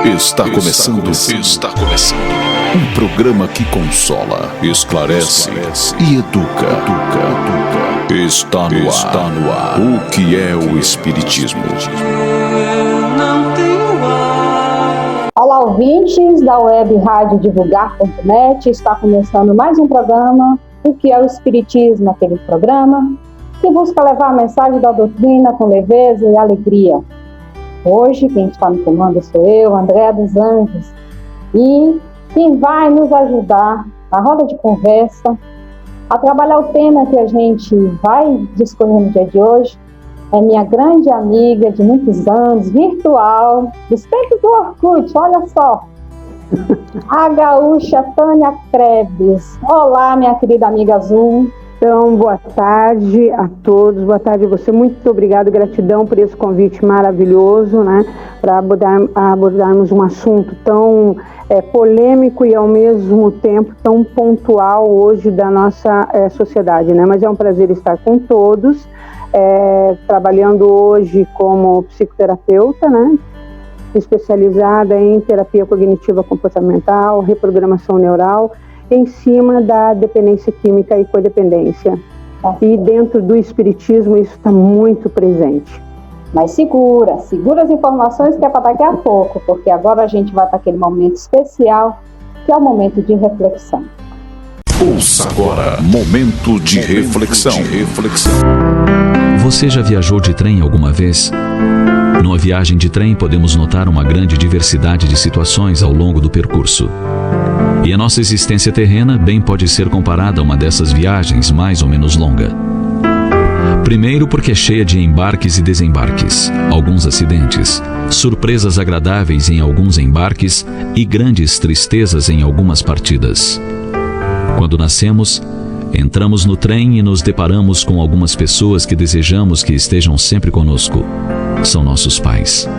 Está começando. Um programa que consola, esclarece e educa. Está no ar. O que é o Espiritismo? Olá, ouvintes da web Rádio Divulgar.net. Está começando mais um programa, O que é o Espiritismo, aquele programa que busca levar a mensagem da doutrina com leveza e alegria. Hoje, quem está no comando sou eu, Andréa dos Anjos, e quem vai nos ajudar na roda de conversa a trabalhar o tema que a gente vai discorrer no dia de hoje é minha grande amiga de muitos anos, virtual, dos tempos do Orkut, olha só, a gaúcha Tânia Krebs. Olá, minha querida amiga Azul. Então, boa tarde a todos, boa tarde a você, muito obrigada, gratidão por esse convite maravilhoso, né, para abordarmos um assunto tão polêmico e ao mesmo tempo tão pontual hoje da nossa sociedade, né, mas é um prazer estar com todos, trabalhando hoje como psicoterapeuta, né, especializada em terapia cognitiva comportamental, reprogramação neural, em cima da dependência química e codependência. E dentro do espiritismo isso está muito presente. Mas segura as informações que é para daqui a pouco, porque agora a gente vai para aquele momento especial, que é o momento de reflexão. Ouça agora, momento de reflexão. Você já viajou de trem alguma vez? Numa viagem de trem podemos notar uma grande diversidade de situações ao longo do percurso. E a nossa existência terrena bem pode ser comparada a uma dessas viagens mais ou menos longa. Primeiro porque é cheia de embarques e desembarques, alguns acidentes, surpresas agradáveis em alguns embarques e grandes tristezas em algumas partidas. Quando nascemos, entramos no trem e nos deparamos com algumas pessoas que desejamos que estejam sempre conosco. São nossos pais.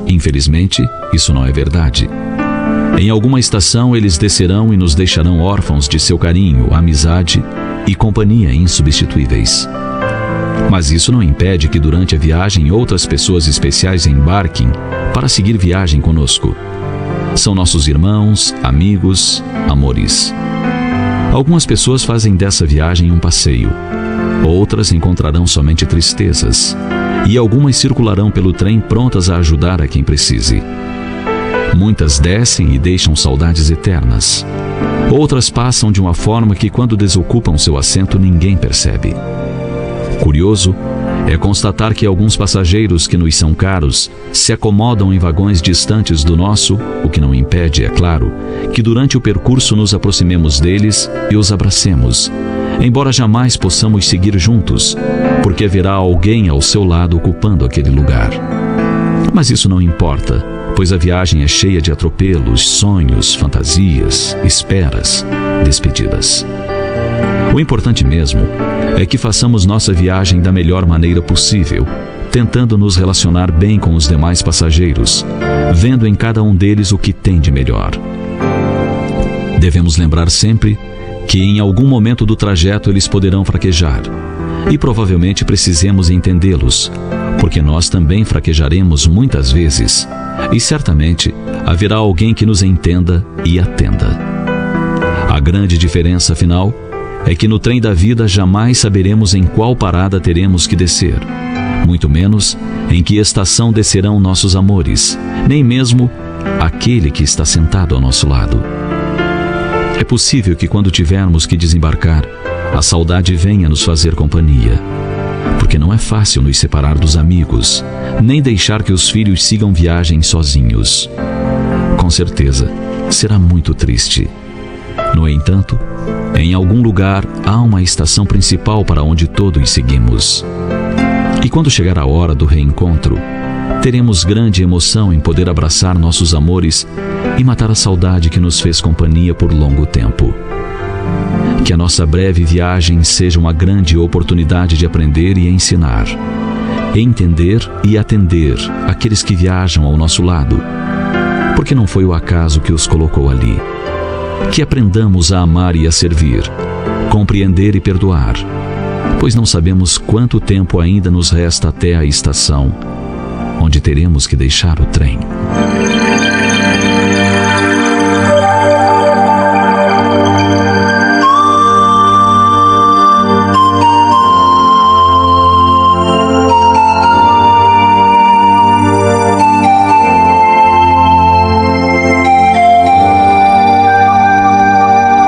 Infelizmente, isso não é verdade. Em alguma estação eles descerão e nos deixarão órfãos de seu carinho, amizade e companhia insubstituíveis. Mas isso não impede que durante a viagem outras pessoas especiais embarquem para seguir viagem conosco. São nossos irmãos, amigos, amores. Algumas pessoas fazem dessa viagem um passeio. Outras encontrarão somente tristezas. E algumas circularão pelo trem prontas a ajudar a quem precise. Muitas descem e deixam saudades eternas. Outras passam de uma forma que quando desocupam seu assento ninguém percebe. Curioso é constatar que alguns passageiros que nos são caros se acomodam em vagões distantes do nosso, o que não impede, é claro, que durante o percurso nos aproximemos deles e os abracemos, embora jamais possamos seguir juntos, porque haverá alguém ao seu lado ocupando aquele lugar. Mas isso não importa, pois a viagem é cheia de atropelos, sonhos, fantasias, esperas, despedidas. O importante mesmo é que façamos nossa viagem da melhor maneira possível, tentando nos relacionar bem com os demais passageiros, vendo em cada um deles o que tem de melhor. Devemos lembrar sempre que em algum momento do trajeto eles poderão fraquejar, e provavelmente precisemos entendê-los, porque nós também fraquejaremos muitas vezes, e certamente haverá alguém que nos entenda e atenda. A grande diferença, afinal, é que no trem da vida jamais saberemos em qual parada teremos que descer, muito menos em que estação descerão nossos amores, nem mesmo aquele que está sentado ao nosso lado. É possível que quando tivermos que desembarcar, a saudade venha nos fazer companhia, porque não é fácil nos separar dos amigos, nem deixar que os filhos sigam viagem sozinhos. Com certeza, será muito triste. No entanto, em algum lugar há uma estação principal para onde todos seguimos. E quando chegar a hora do reencontro, teremos grande emoção em poder abraçar nossos amores e matar a saudade que nos fez companhia por longo tempo. Que a nossa breve viagem seja uma grande oportunidade de aprender e ensinar, entender e atender aqueles que viajam ao nosso lado, porque não foi o acaso que os colocou ali. Que aprendamos a amar e a servir, compreender e perdoar, pois não sabemos quanto tempo ainda nos resta até a estação onde teremos que deixar o trem.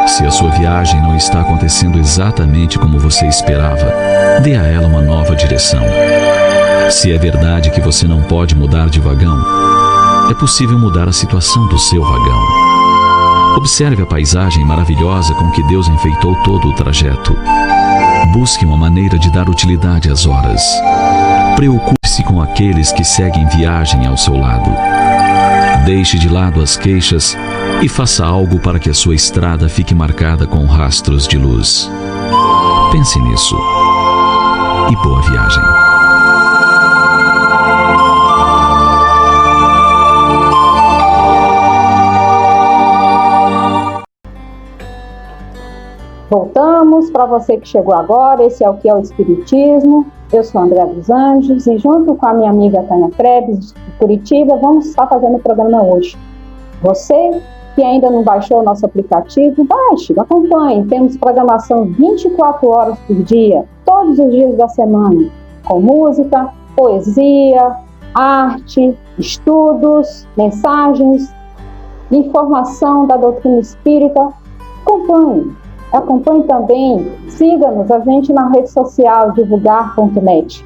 Se a sua viagem não está acontecendo exatamente como você esperava, dê a ela uma nova direção. Se é verdade que você não pode mudar de vagão, é possível mudar a situação do seu vagão. Observe a paisagem maravilhosa com que Deus enfeitou todo o trajeto. Busque uma maneira de dar utilidade às horas. Preocupe-se com aqueles que seguem viagem ao seu lado. Deixe de lado as queixas e faça algo para que a sua estrada fique marcada com rastros de luz. Pense nisso. E boa viagem. Voltamos. Para você que chegou agora, esse é o que é o Espiritismo. Eu sou André dos Anjos e junto com a minha amiga Tânia Krebs, de Curitiba, vamos estar fazendo o programa hoje. Você que ainda não baixou o nosso aplicativo, baixe, acompanhe. Temos programação 24 horas por dia, todos os dias da semana, com música, poesia, arte, estudos, mensagens, informação da doutrina espírita. Acompanhe também, siga-nos, a gente na rede social divulgar.net.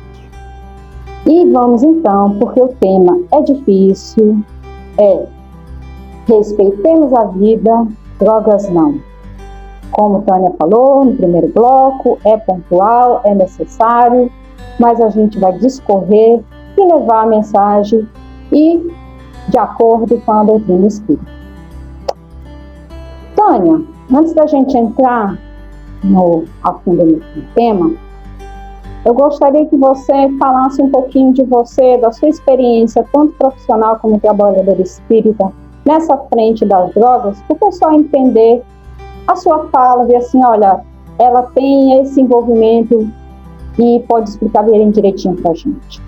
E vamos então, porque o tema é difícil, respeitemos a vida, drogas não. Como Tânia falou no primeiro bloco, é pontual, é necessário, mas a gente vai discorrer e levar a mensagem e de acordo com a doutrina espírita. Tânia, antes da gente entrar a fundo no tema, eu gostaria que você falasse um pouquinho de você, da sua experiência, tanto profissional como trabalhadora espírita, nessa frente das drogas, para o pessoal entender a sua fala, ver assim, olha, ela tem esse envolvimento e pode explicar bem direitinho para a gente.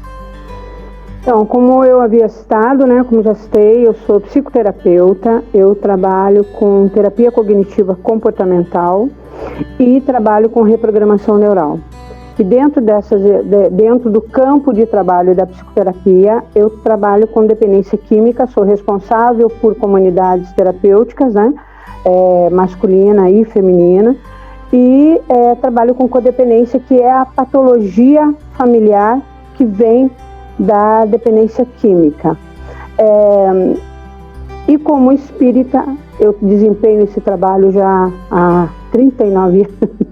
Então, como eu havia citado, como já citei, eu sou psicoterapeuta, eu trabalho com terapia cognitiva comportamental e trabalho com reprogramação neural. E dentro do campo de trabalho da psicoterapia, eu trabalho com dependência química, sou responsável por comunidades terapêuticas, masculina e feminina, e trabalho com codependência, que é a patologia familiar que vem da dependência química. E como espírita, eu desempenho esse trabalho já há 39 anos.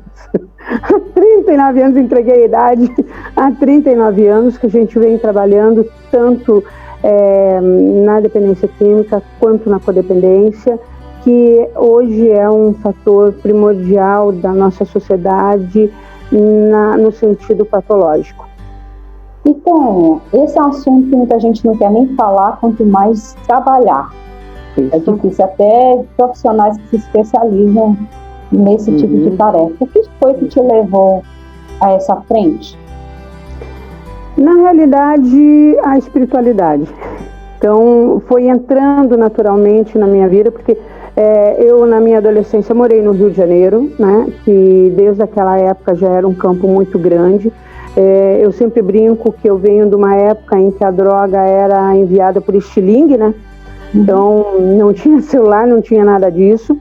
Há 39 anos, entreguei a idade, há 39 anos que a gente vem trabalhando tanto na dependência química quanto na codependência, que hoje é um fator primordial da nossa sociedade no sentido patológico. Então, esse é um assunto que muita gente não quer nem falar, quanto mais trabalhar. Isso. É difícil até profissionais que se especializam nesse tipo de tarefa. O que foi que te levou a essa frente? Na realidade, a espiritualidade. Então, foi entrando naturalmente na minha vida, porque eu, na minha adolescência, morei no Rio de Janeiro, que desde aquela época já era um campo muito grande. Eu sempre brinco que eu venho de uma época em que a droga era enviada por estilingue, Então, não tinha celular, não tinha nada disso.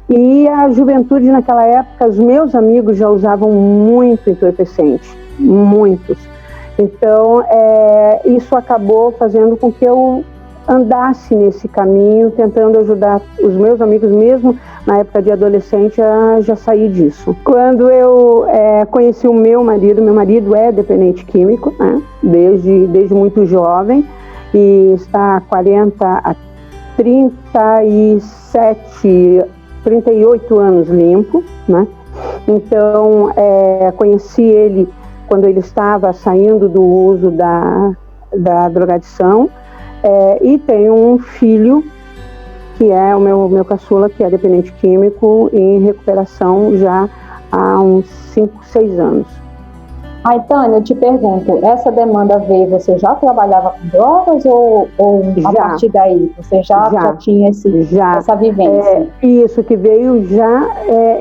E a juventude naquela época, os meus amigos já usavam muito entorpecente, muitos. Então, isso acabou fazendo com que eu andasse nesse caminho, tentando ajudar os meus amigos, mesmo na época de adolescente, a já sair disso. Quando eu conheci o meu marido é dependente químico, desde muito jovem, e está há 38 anos limpo, Então, conheci ele quando ele estava saindo do uso da drogadição, e tenho um filho, que é o meu caçula, que é dependente químico, em recuperação já há uns 5, 6 anos. Aí, Tânia, eu te pergunto, essa demanda veio, você já trabalhava com drogas ou a partir daí você já tinha essa vivência? Isso que veio já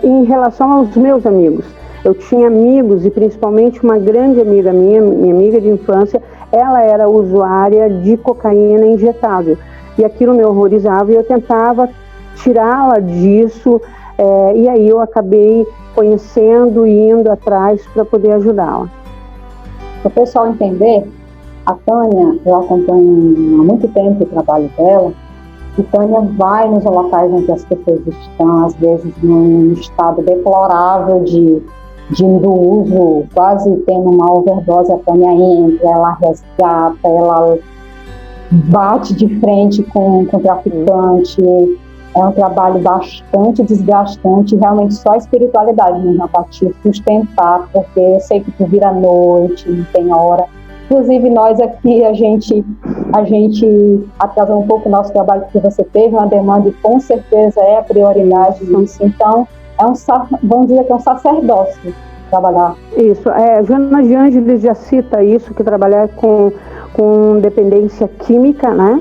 em relação aos meus amigos. Eu tinha amigos e principalmente uma grande amiga minha amiga de infância, ela era usuária de cocaína injetável. E aquilo me horrorizava e eu tentava tirá-la disso, e aí eu acabei conhecendo e indo atrás para poder ajudá-la. Para o pessoal entender, a Tânia, eu acompanho há muito tempo o trabalho dela, e Tânia vai nos locais em que as pessoas estão, às vezes num estado deplorável do uso, quase tendo uma overdose. A Tânia entra, ela resgata, ela bate de frente com o traficante. É um trabalho bastante desgastante, realmente só a espiritualidade mesmo para te sustentar, porque eu sei que tu vira à noite, não tem hora. Inclusive nós aqui, a gente atrasou um pouco o nosso trabalho, porque você teve uma demanda e com certeza é a prioridade disso. Então, vamos dizer que é um sacerdócio trabalhar. Isso, Joana de Ângeles já cita isso, que trabalhar com dependência química, né?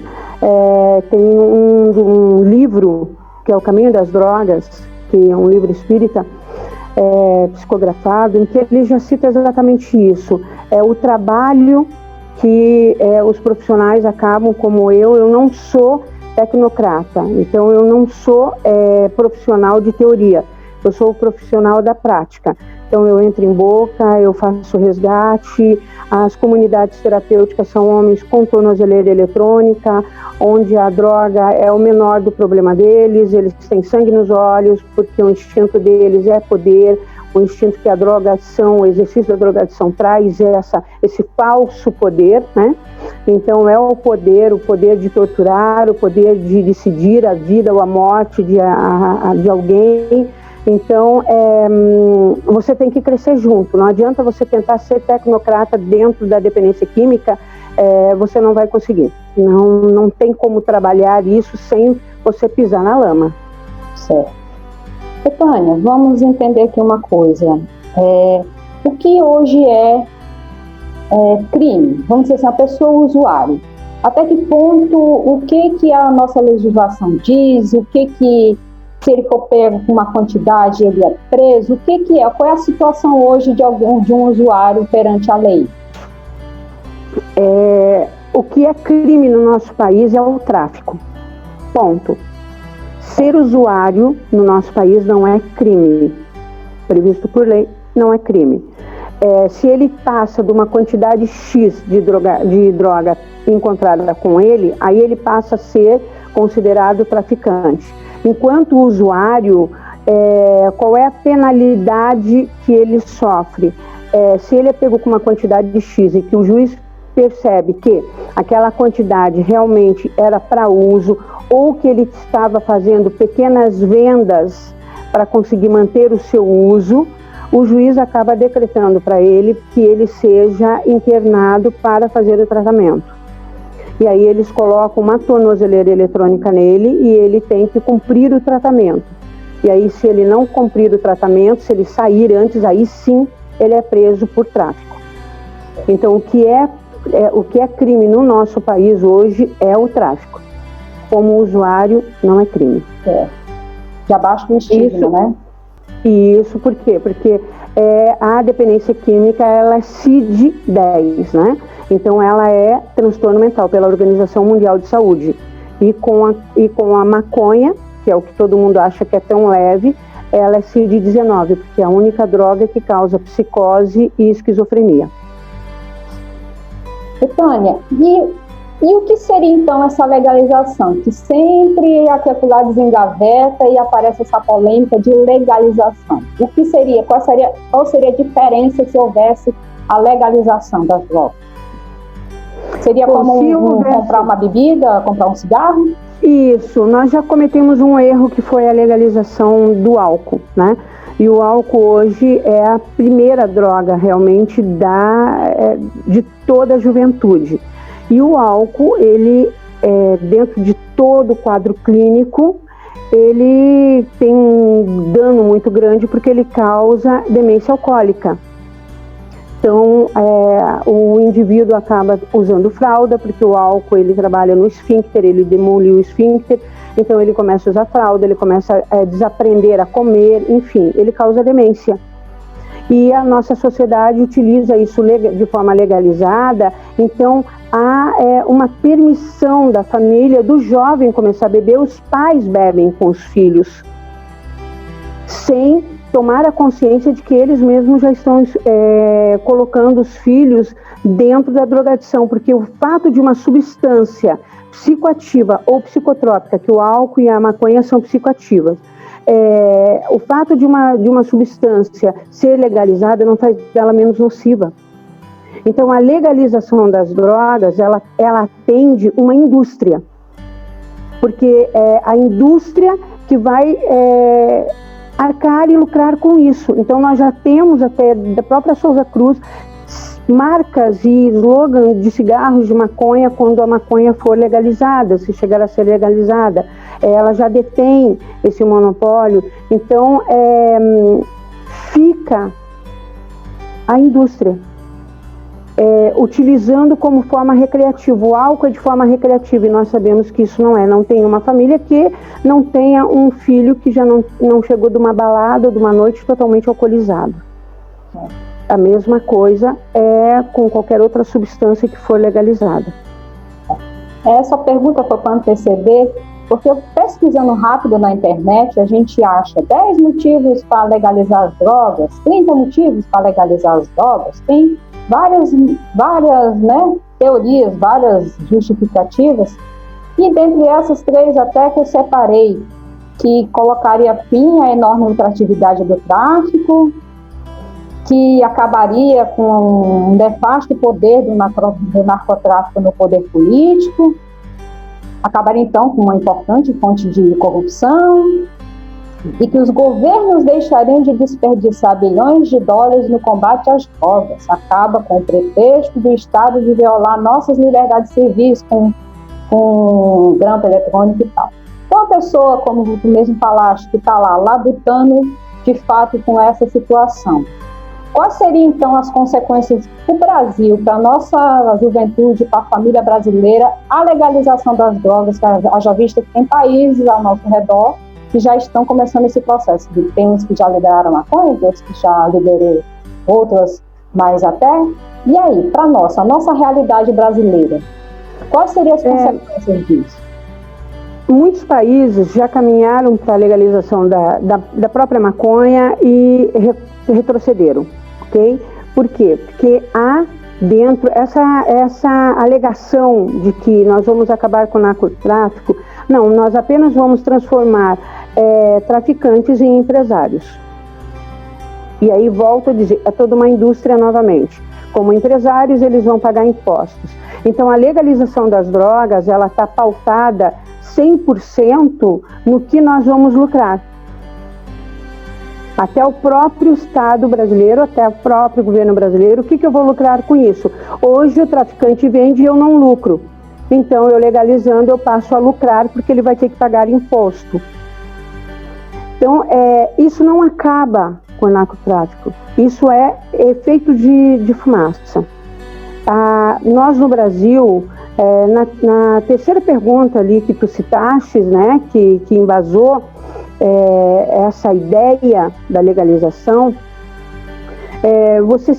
Tem um livro que é O Caminho das Drogas, que é um livro espírita psicografado, em que ele já cita exatamente isso. É o trabalho que os profissionais acabam, como eu não sou tecnocrata, então eu não sou profissional de teoria, eu sou profissional da prática. Então eu entro em boca, eu faço resgate, as comunidades terapêuticas são homens com tornozeleira eletrônica, onde a droga é o menor do problema deles, eles têm sangue nos olhos, porque o instinto deles é poder, o instinto que a drogação, o exercício da drogadição traz esse falso poder, né? Então é o poder de torturar, o poder de decidir a vida ou a morte de alguém. Então, você tem que crescer junto. Não adianta você tentar ser tecnocrata dentro da dependência química, você não vai conseguir. Não tem como trabalhar isso sem você pisar na lama. Certo. Tânia, vamos entender aqui uma coisa. O que hoje é crime? Vamos dizer assim, a pessoa usuário. Até que ponto, o que a nossa legislação diz, se ele for pego com uma quantidade, ele é preso? Qual é a situação hoje de um usuário perante a lei? O que é crime no nosso país é o tráfico. Ponto. Ser usuário no nosso país não é crime. Previsto por lei, não é crime. Se ele passa de uma quantidade X de droga encontrada com ele, aí ele passa a ser considerado traficante. Enquanto usuário, qual é a penalidade que ele sofre? Se ele é pego com uma quantidade de X e que o juiz percebe que aquela quantidade realmente era para uso, ou que ele estava fazendo pequenas vendas para conseguir manter o seu uso, o juiz acaba decretando para ele que ele seja internado para fazer o tratamento. E aí eles colocam uma tornozeleira eletrônica nele e ele tem que cumprir o tratamento. E aí, se ele não cumprir o tratamento, se ele sair antes, aí sim ele é preso por tráfico. Então, o que é crime no nosso país hoje é o tráfico. Como usuário, não é crime. Já baixa o estigma, né? Isso, por quê? Porque a dependência química, ela é CID-10, né? Então, ela é transtorno mental pela Organização Mundial de Saúde. E com a maconha, que é o que todo mundo acha que é tão leve, ela é CID-19, porque é a única droga que causa psicose e esquizofrenia. Tânia, e o que seria então essa legalização? Que sempre aqui lá desengaveta e aparece essa polêmica de legalização. O que seria? Qual seria a diferença se houvesse a legalização das drogas? Seria como comprar uma bebida, comprar um cigarro? Isso, nós já cometemos um erro que foi a legalização do álcool, né? E o álcool hoje é a primeira droga realmente de toda a juventude. E o álcool, ele, dentro de todo o quadro clínico, ele tem um dano muito grande porque ele causa demência alcoólica. Então, o indivíduo acaba usando fralda, porque o álcool ele trabalha no esfíncter, ele demole o esfíncter, então ele começa a usar fralda, ele começa a desaprender a comer, enfim, ele causa demência. E a nossa sociedade utiliza isso de forma legalizada, então há uma permissão da família, do jovem começar a beber, os pais bebem com os filhos, sem tomar a consciência de que eles mesmos já estão colocando os filhos dentro da drogadição, porque o fato de uma substância psicoativa ou psicotrópica, que o álcool e a maconha são psicoativas, o fato de uma substância ser legalizada não faz dela menos nociva. Então, a legalização das drogas, ela atende uma indústria, porque é a indústria que vai arcar e lucrar com isso. Então, nós já temos até da própria Souza Cruz marcas e slogans de cigarros de maconha quando a maconha for legalizada, se chegar a ser legalizada. Ela já detém esse monopólio. Então, fica a indústria utilizando como forma recreativa. O álcool é de forma recreativa e nós sabemos que isso não é. Não tem uma família que não tenha um filho que já não chegou de uma balada ou de uma noite totalmente alcoolizado. A mesma coisa com qualquer outra substância que for legalizada. Essa pergunta foi para anteceder, porque pesquisando rápido na internet, a gente acha 10 motivos para legalizar as drogas, 30 motivos para legalizar as drogas, tem várias teorias, várias justificativas, e dentre essas 3 até que eu separei, que colocaria fim à enorme lucratividade do tráfico, que acabaria com um nefasto poder do narcotráfico no poder político, acabaria então com uma importante fonte de corrupção, e que os governos deixariam de desperdiçar bilhões de dólares no combate às drogas. Acaba com o pretexto do Estado de violar nossas liberdades civis com grampo eletrônico e tal. Então, a pessoa, como tu mesmo falaste, que está lá labutando de fato com essa situação. Quais seriam, então, as consequências para o Brasil, para a nossa juventude, para a família brasileira, a legalização das drogas, que haja vista que tem países ao nosso redor que já estão começando esse processo? Tem uns que já liberaram maconha, outros que já liberou outras mais até. E aí, para a nossa realidade brasileira, quais seriam as consequências disso? Muitos países já caminharam para a legalização da própria maconha e retrocederam, ok? Por quê? Porque há dentro essa alegação de que nós vamos acabar com o narcotráfico. Não, nós apenas vamos transformar traficantes em empresários. E aí volto a dizer, é toda uma indústria novamente. Como empresários, eles vão pagar impostos. Então, a legalização das drogas, ela está pautada 100% no que nós vamos lucrar. Até o próprio Estado brasileiro, até o próprio governo brasileiro, o que eu vou lucrar com isso? Hoje o traficante vende e eu não lucro. Então, eu legalizando, eu passo a lucrar porque ele vai ter que pagar imposto. Então, isso não acaba com o narcotráfico. Isso é efeito de fumaça. Nós no Brasil, na terceira pergunta ali que tu citaste, né, que embasou essa ideia da legalização, você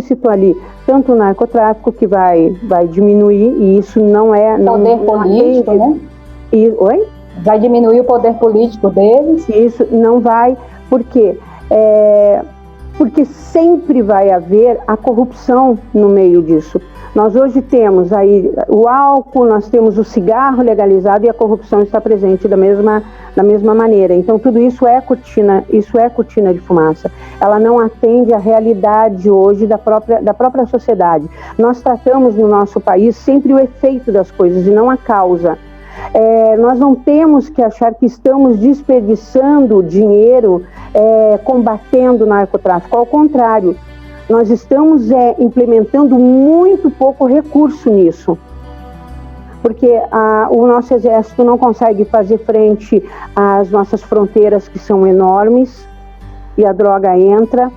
citou ali tanto o narcotráfico que vai diminuir, e isso não é... Poder político, né? Oi? Vai diminuir o poder político deles? Isso não vai, por quê? Porque sempre vai haver a corrupção no meio disso. Nós hoje temos aí o álcool, nós temos o cigarro legalizado e a corrupção está presente da mesma maneira. Então tudo isso é cortina de fumaça. Ela não atende à realidade hoje da própria sociedade. Nós tratamos no nosso país sempre o efeito das coisas e não a causa. Nós não temos que achar que estamos desperdiçando dinheiro combatendo o narcotráfico. Ao contrário, nós estamos implementando muito pouco recurso nisso. Porque o nosso exército não consegue fazer frente às nossas fronteiras, que são enormes, e a droga entra.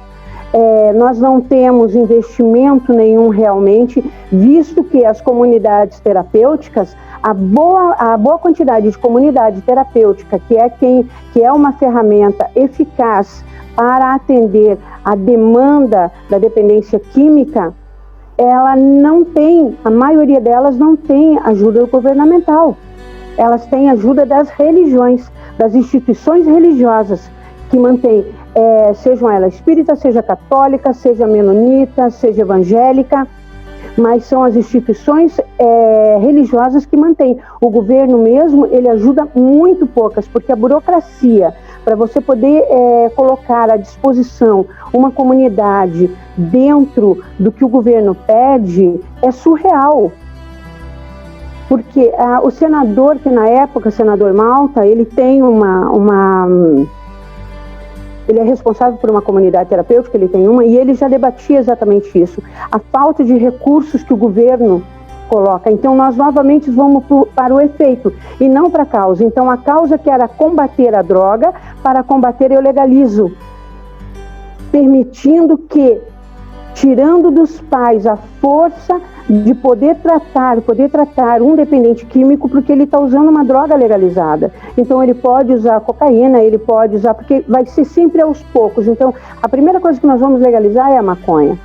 nós não temos investimento nenhum realmente, visto que as comunidades terapêuticas, a boa quantidade de comunidade terapêutica, que é uma ferramenta eficaz para atender a demanda da dependência química, ela não tem, a maioria delas não tem ajuda governamental. Elas têm ajuda das religiões, das instituições religiosas que mantêm, sejam elas espírita, seja católica, seja menonita, seja evangélica, mas são as instituições religiosas que mantêm. O governo mesmo, ele ajuda muito poucas, porque a burocracia, para você poder colocar à disposição uma comunidade dentro do que o governo pede, é surreal. Porque o senador, que na época, o senador Malta, ele tem ele é responsável por uma comunidade terapêutica, ele tem uma, e ele já debatia exatamente isso. A falta de recursos que o governo coloca. Então, nós novamente vamos para o efeito e não para a causa. Então, a causa que era combater a droga, para combater eu legalizo, permitindo que, tirando dos pais a força de poder tratar um dependente químico, porque ele está usando uma droga legalizada. Então ele pode usar cocaína, ele pode usar, porque vai ser sempre aos poucos. Então a primeira coisa que nós vamos legalizar é a maconha.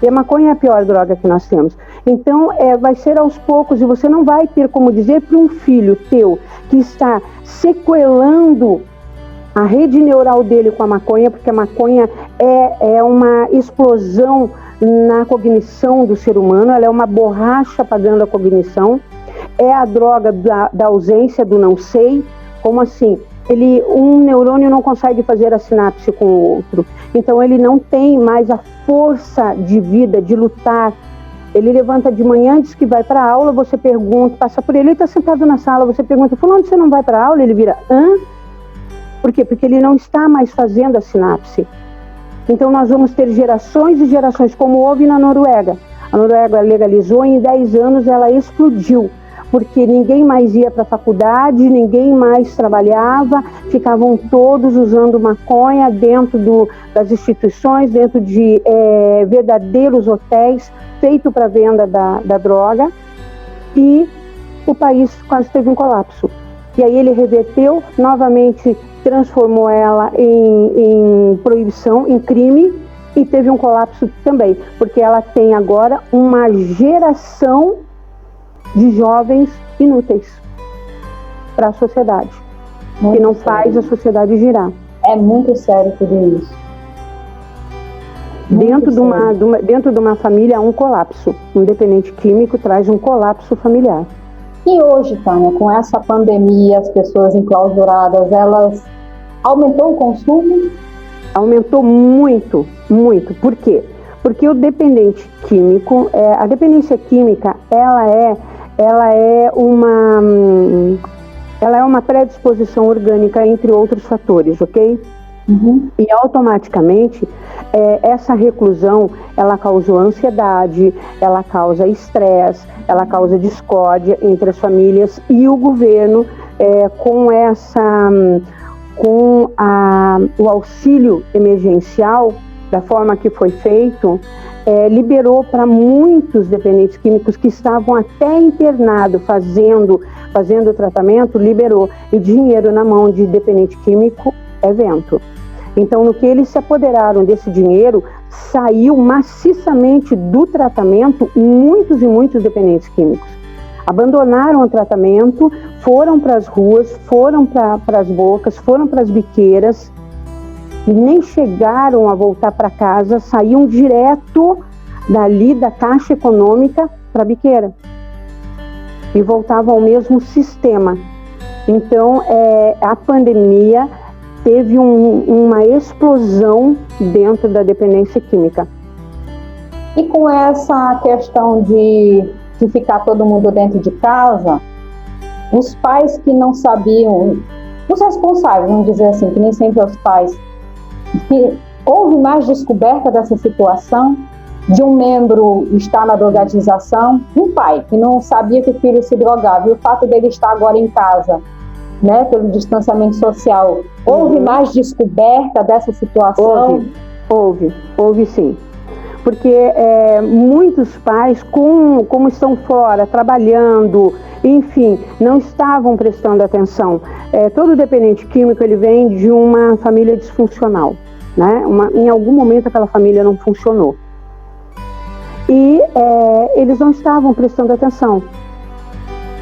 E a maconha é a pior droga que nós temos. Então vai ser aos poucos, e você não vai ter como dizer para um filho teu que está sequelando a rede neural dele com a maconha, porque a maconha é uma explosão na cognição do ser humano, ela é uma borracha apagando a cognição, é a droga da ausência, do não sei. Como assim? Um neurônio não consegue fazer a sinapse com o outro, então ele não tem mais a força de vida, de lutar. Ele levanta de manhã, diz que vai para a aula, você pergunta, passa por ele está sentado na sala, você pergunta, fulano, você não vai para a aula? Ele vira, hã? Por quê? Porque ele não está mais fazendo a sinapse. Então nós vamos ter gerações e gerações, como houve na Noruega. A Noruega legalizou e em 10 anos ela explodiu, porque ninguém mais ia para a faculdade, ninguém mais trabalhava, ficavam todos usando maconha dentro das instituições, dentro de verdadeiros hotéis feitos para venda da droga, e o país quase teve um colapso. E aí ele reverteu, novamente transformou ela em proibição, em crime, e teve um colapso também, porque ela tem agora uma geração de jovens inúteis para a sociedade, que não faz a sociedade girar. É muito sério tudo isso. Dentro de uma família há um colapso. Um dependente químico traz um colapso familiar. E hoje, Tânia, com essa pandemia, as pessoas enclausuradas, elas aumentou o consumo? Aumentou muito, muito. Por quê? Porque o dependente químico, a dependência química, ela é uma predisposição orgânica, entre outros fatores, ok? Uhum. E automaticamente essa reclusão, ela causou ansiedade, ela causa estresse, ela causa discórdia entre as famílias, e o governo com o auxílio emergencial, da forma que foi feito, liberou para muitos dependentes químicos que estavam até internados fazendo o tratamento, liberou, e dinheiro na mão de dependente químico é vento. Então, no que eles se apoderaram desse dinheiro, saiu maciçamente do tratamento muitos e muitos dependentes químicos. Abandonaram o tratamento, foram para as ruas, foram para as bocas, foram para as biqueiras, e nem chegaram a voltar para casa, saíam direto dali da Caixa Econômica para a biqueira e voltavam ao mesmo sistema. Então, a pandemia teve uma explosão dentro da dependência química. E com essa questão de ficar todo mundo dentro de casa, os pais que não sabiam, os responsáveis, vamos dizer assim, que nem sempre os pais, que houve mais descoberta dessa situação, de um membro estar na drogadização, um pai que não sabia que o filho se drogava, e o fato dele estar agora em casa, né, pelo distanciamento social, houve mais descoberta dessa situação? Houve sim. Porque muitos pais, como estão fora, trabalhando, enfim, não estavam prestando atenção. Todo dependente químico, ele vem de uma família disfuncional, né? Em algum momento aquela família não funcionou. E eles não estavam prestando atenção.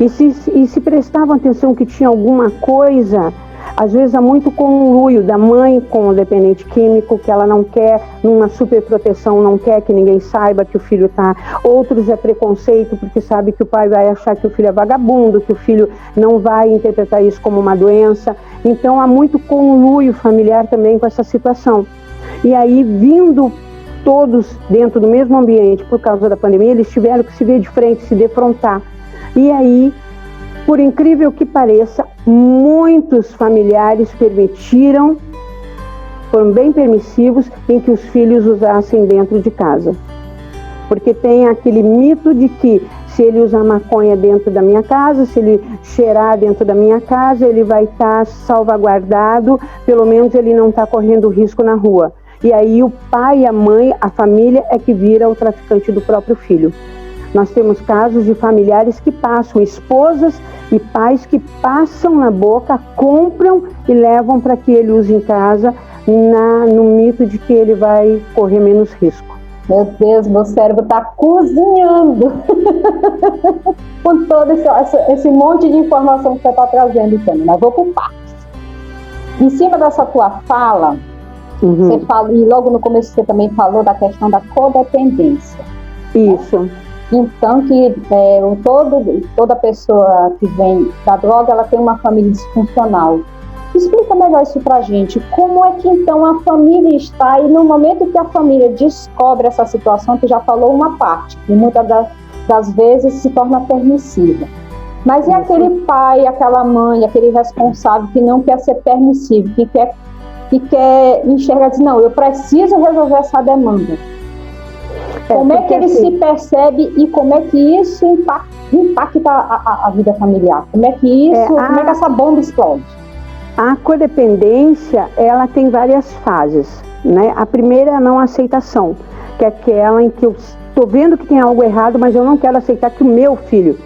E se prestavam atenção que tinha alguma coisa, às vezes há muito conluio da mãe com o dependente químico, que ela não quer, numa superproteção, não quer que ninguém saiba que o filho está. Outros é preconceito, porque sabe que o pai vai achar que o filho é vagabundo, que o filho não vai interpretar isso como uma doença. Então há muito conluio familiar também com essa situação. E aí, vindo todos dentro do mesmo ambiente por causa da pandemia, eles tiveram que se ver de frente, se defrontar. E aí, por incrível que pareça, muitos familiares permitiram, foram bem permissivos em que os filhos usassem dentro de casa. Porque tem aquele mito de que se ele usar maconha dentro da minha casa, se ele cheirar dentro da minha casa, ele vai estar salvaguardado, pelo menos ele não está correndo risco na rua. E aí o pai, a mãe, a família é que vira o traficante do próprio filho. Nós temos casos de familiares que passam, esposas e pais que passam na boca, compram e levam para que ele use em casa, no mito de que ele vai correr menos risco. Meu Deus, meu cérebro está cozinhando com todo esse monte de informação que você está trazendo, Tânia. Mas vou por partes. Em cima dessa tua fala, você fala, e logo no começo você também falou da questão da codependência. Isso. Então, que toda pessoa que vem da droga, ela tem uma família disfuncional. Explica melhor isso pra gente. Como é que, então, a família está, e no momento que a família descobre essa situação, tu já falou uma parte, que muitas das vezes se torna permissiva. Mas e aquele pai, aquela mãe, aquele responsável que não quer ser permissivo, que quer enxergar e dizer, não, eu preciso resolver essa demanda. Como é que ele se percebe e como é que isso impacta a vida familiar? Como é que essa bomba explode? A codependência, ela tem várias fases, né? A primeira é a não aceitação, que é aquela em que eu estou vendo que tem algo errado, mas eu não quero aceitar que o meu filho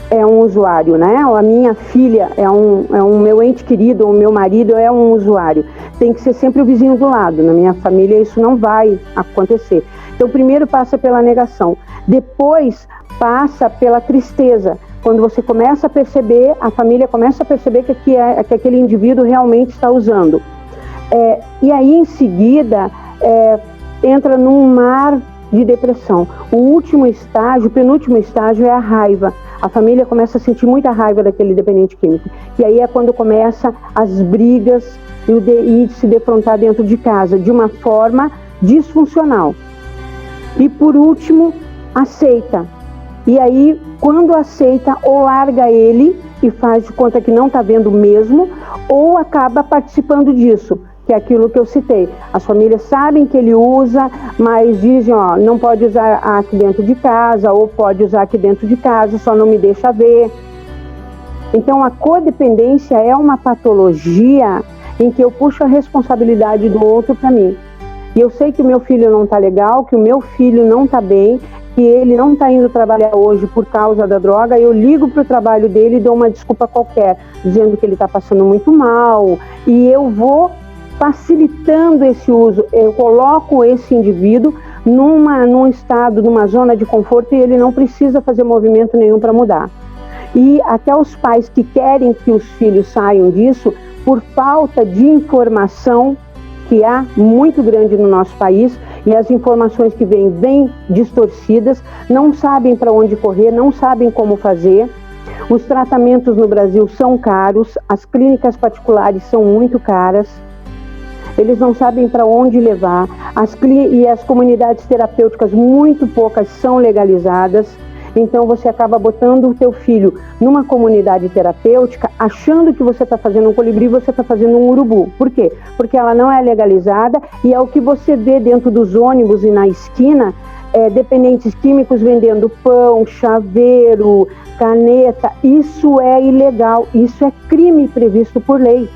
é um usuário, né? Ou a minha filha é um meu ente querido, ou o meu marido é um usuário. Tem que ser sempre o vizinho do lado. Na minha família isso não vai acontecer. Então, primeiro passa pela negação, depois passa pela tristeza. Quando você começa a perceber, a família começa a perceber que aquele indivíduo realmente está usando. E aí, em seguida, entra num mar de depressão. O último estágio, o penúltimo estágio é a raiva. A família começa a sentir muita raiva daquele dependente químico. E aí é quando começa as brigas e se defrontar dentro de casa, de uma forma disfuncional. E por último, aceita. E aí, quando aceita, ou larga ele e faz de conta que não está vendo mesmo, ou acaba participando disso, que é aquilo que eu citei. As famílias sabem que ele usa, mas dizem, não pode usar aqui dentro de casa, ou pode usar aqui dentro de casa, só não me deixa ver. Então, a codependência é uma patologia em que eu puxo a responsabilidade do outro para mim. E eu sei que o meu filho não está legal, que o meu filho não está bem, que ele não está indo trabalhar hoje por causa da droga, eu ligo para o trabalho dele e dou uma desculpa qualquer, dizendo que ele está passando muito mal, e eu vou facilitando esse uso, eu coloco esse indivíduo num estado, numa zona de conforto, e ele não precisa fazer movimento nenhum para mudar. E até os pais que querem que os filhos saiam disso, por falta de informação, que há muito grande no nosso país, e as informações que vêm distorcidas, não sabem para onde correr, não sabem como fazer. Os tratamentos no Brasil são caros, as clínicas particulares são muito caras, eles não sabem para onde levar, e as comunidades terapêuticas, muito poucas, são legalizadas. Então você acaba botando o teu filho numa comunidade terapêutica, achando que você está fazendo um colibri, você está fazendo um urubu. Por quê? Porque ela não é legalizada, e é o que você vê dentro dos ônibus e na esquina, dependentes químicos vendendo pão, chaveiro, caneta. Isso é ilegal, isso é crime previsto por lei.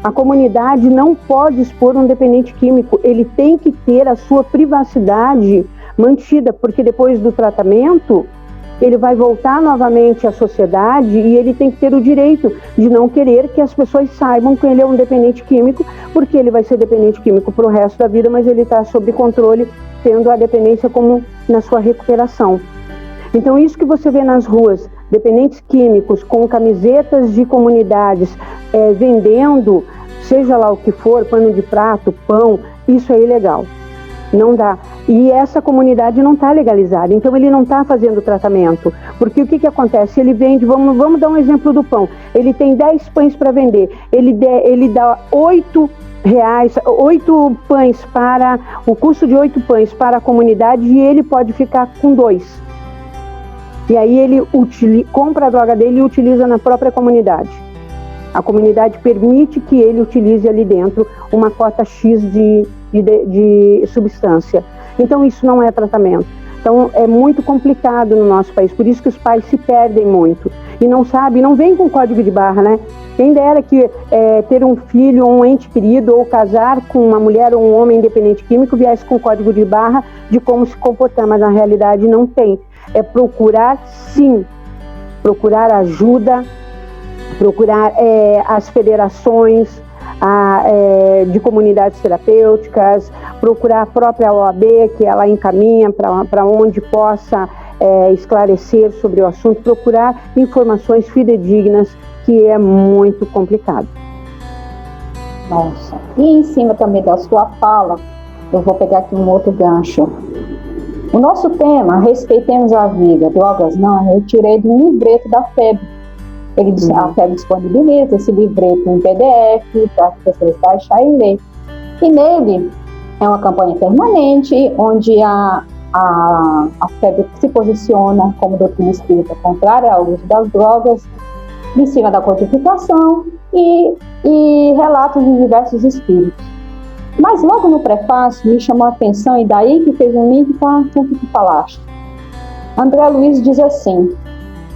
A comunidade não pode expor um dependente químico, ele tem que ter a sua privacidade mantida, porque depois do tratamento, ele vai voltar novamente à sociedade e ele tem que ter o direito de não querer que as pessoas saibam que ele é um dependente químico, porque ele vai ser dependente químico para o resto da vida, mas ele está sob controle, tendo a dependência como na sua recuperação. Então, isso que você vê nas ruas, dependentes químicos com camisetas de comunidades vendendo, seja lá o que for, pano de prato, pão, isso é ilegal. Não dá. E essa comunidade não está legalizada, então ele não está fazendo tratamento. Porque o que acontece? Ele vende, vamos dar um exemplo do pão. Ele tem 10 pães para vender, ele dá 8 pães para, o custo de 8 pães para a comunidade e ele pode ficar com 2. E aí ele compra a droga dele e utiliza na própria comunidade. A comunidade permite que ele utilize ali dentro uma cota X de substância. Então isso não é tratamento. Então é muito complicado no nosso país, por isso que os pais se perdem muito e não sabem, não vem com código de barra, né? Quem dera que ter um filho, um ente querido ou casar com uma mulher ou um homem dependente químico viesse com código de barra de como se comportar, mas na realidade não tem. É procurar, sim, procurar ajuda, procurar as federações de comunidades terapêuticas, procurar a própria OAB, que ela encaminha para onde possa esclarecer sobre o assunto, procurar informações fidedignas, que é muito complicado. Nossa, e em cima também da sua fala, eu vou pegar aqui um outro gancho. O nosso tema, Respeitemos a Vida, Drogas Não, eu tirei do livreto da FEB. A FEB disponibiliza esse livreto em PDF para as pessoas baixarem e ler. E nele é uma campanha permanente, onde a FEB se posiciona como doutrina espírita contrária ao uso das drogas, em cima da codificação e relatos de diversos espíritos. Mas logo no prefácio me chamou a atenção, e daí que fez um link com o que tu falaste. André Luiz diz assim: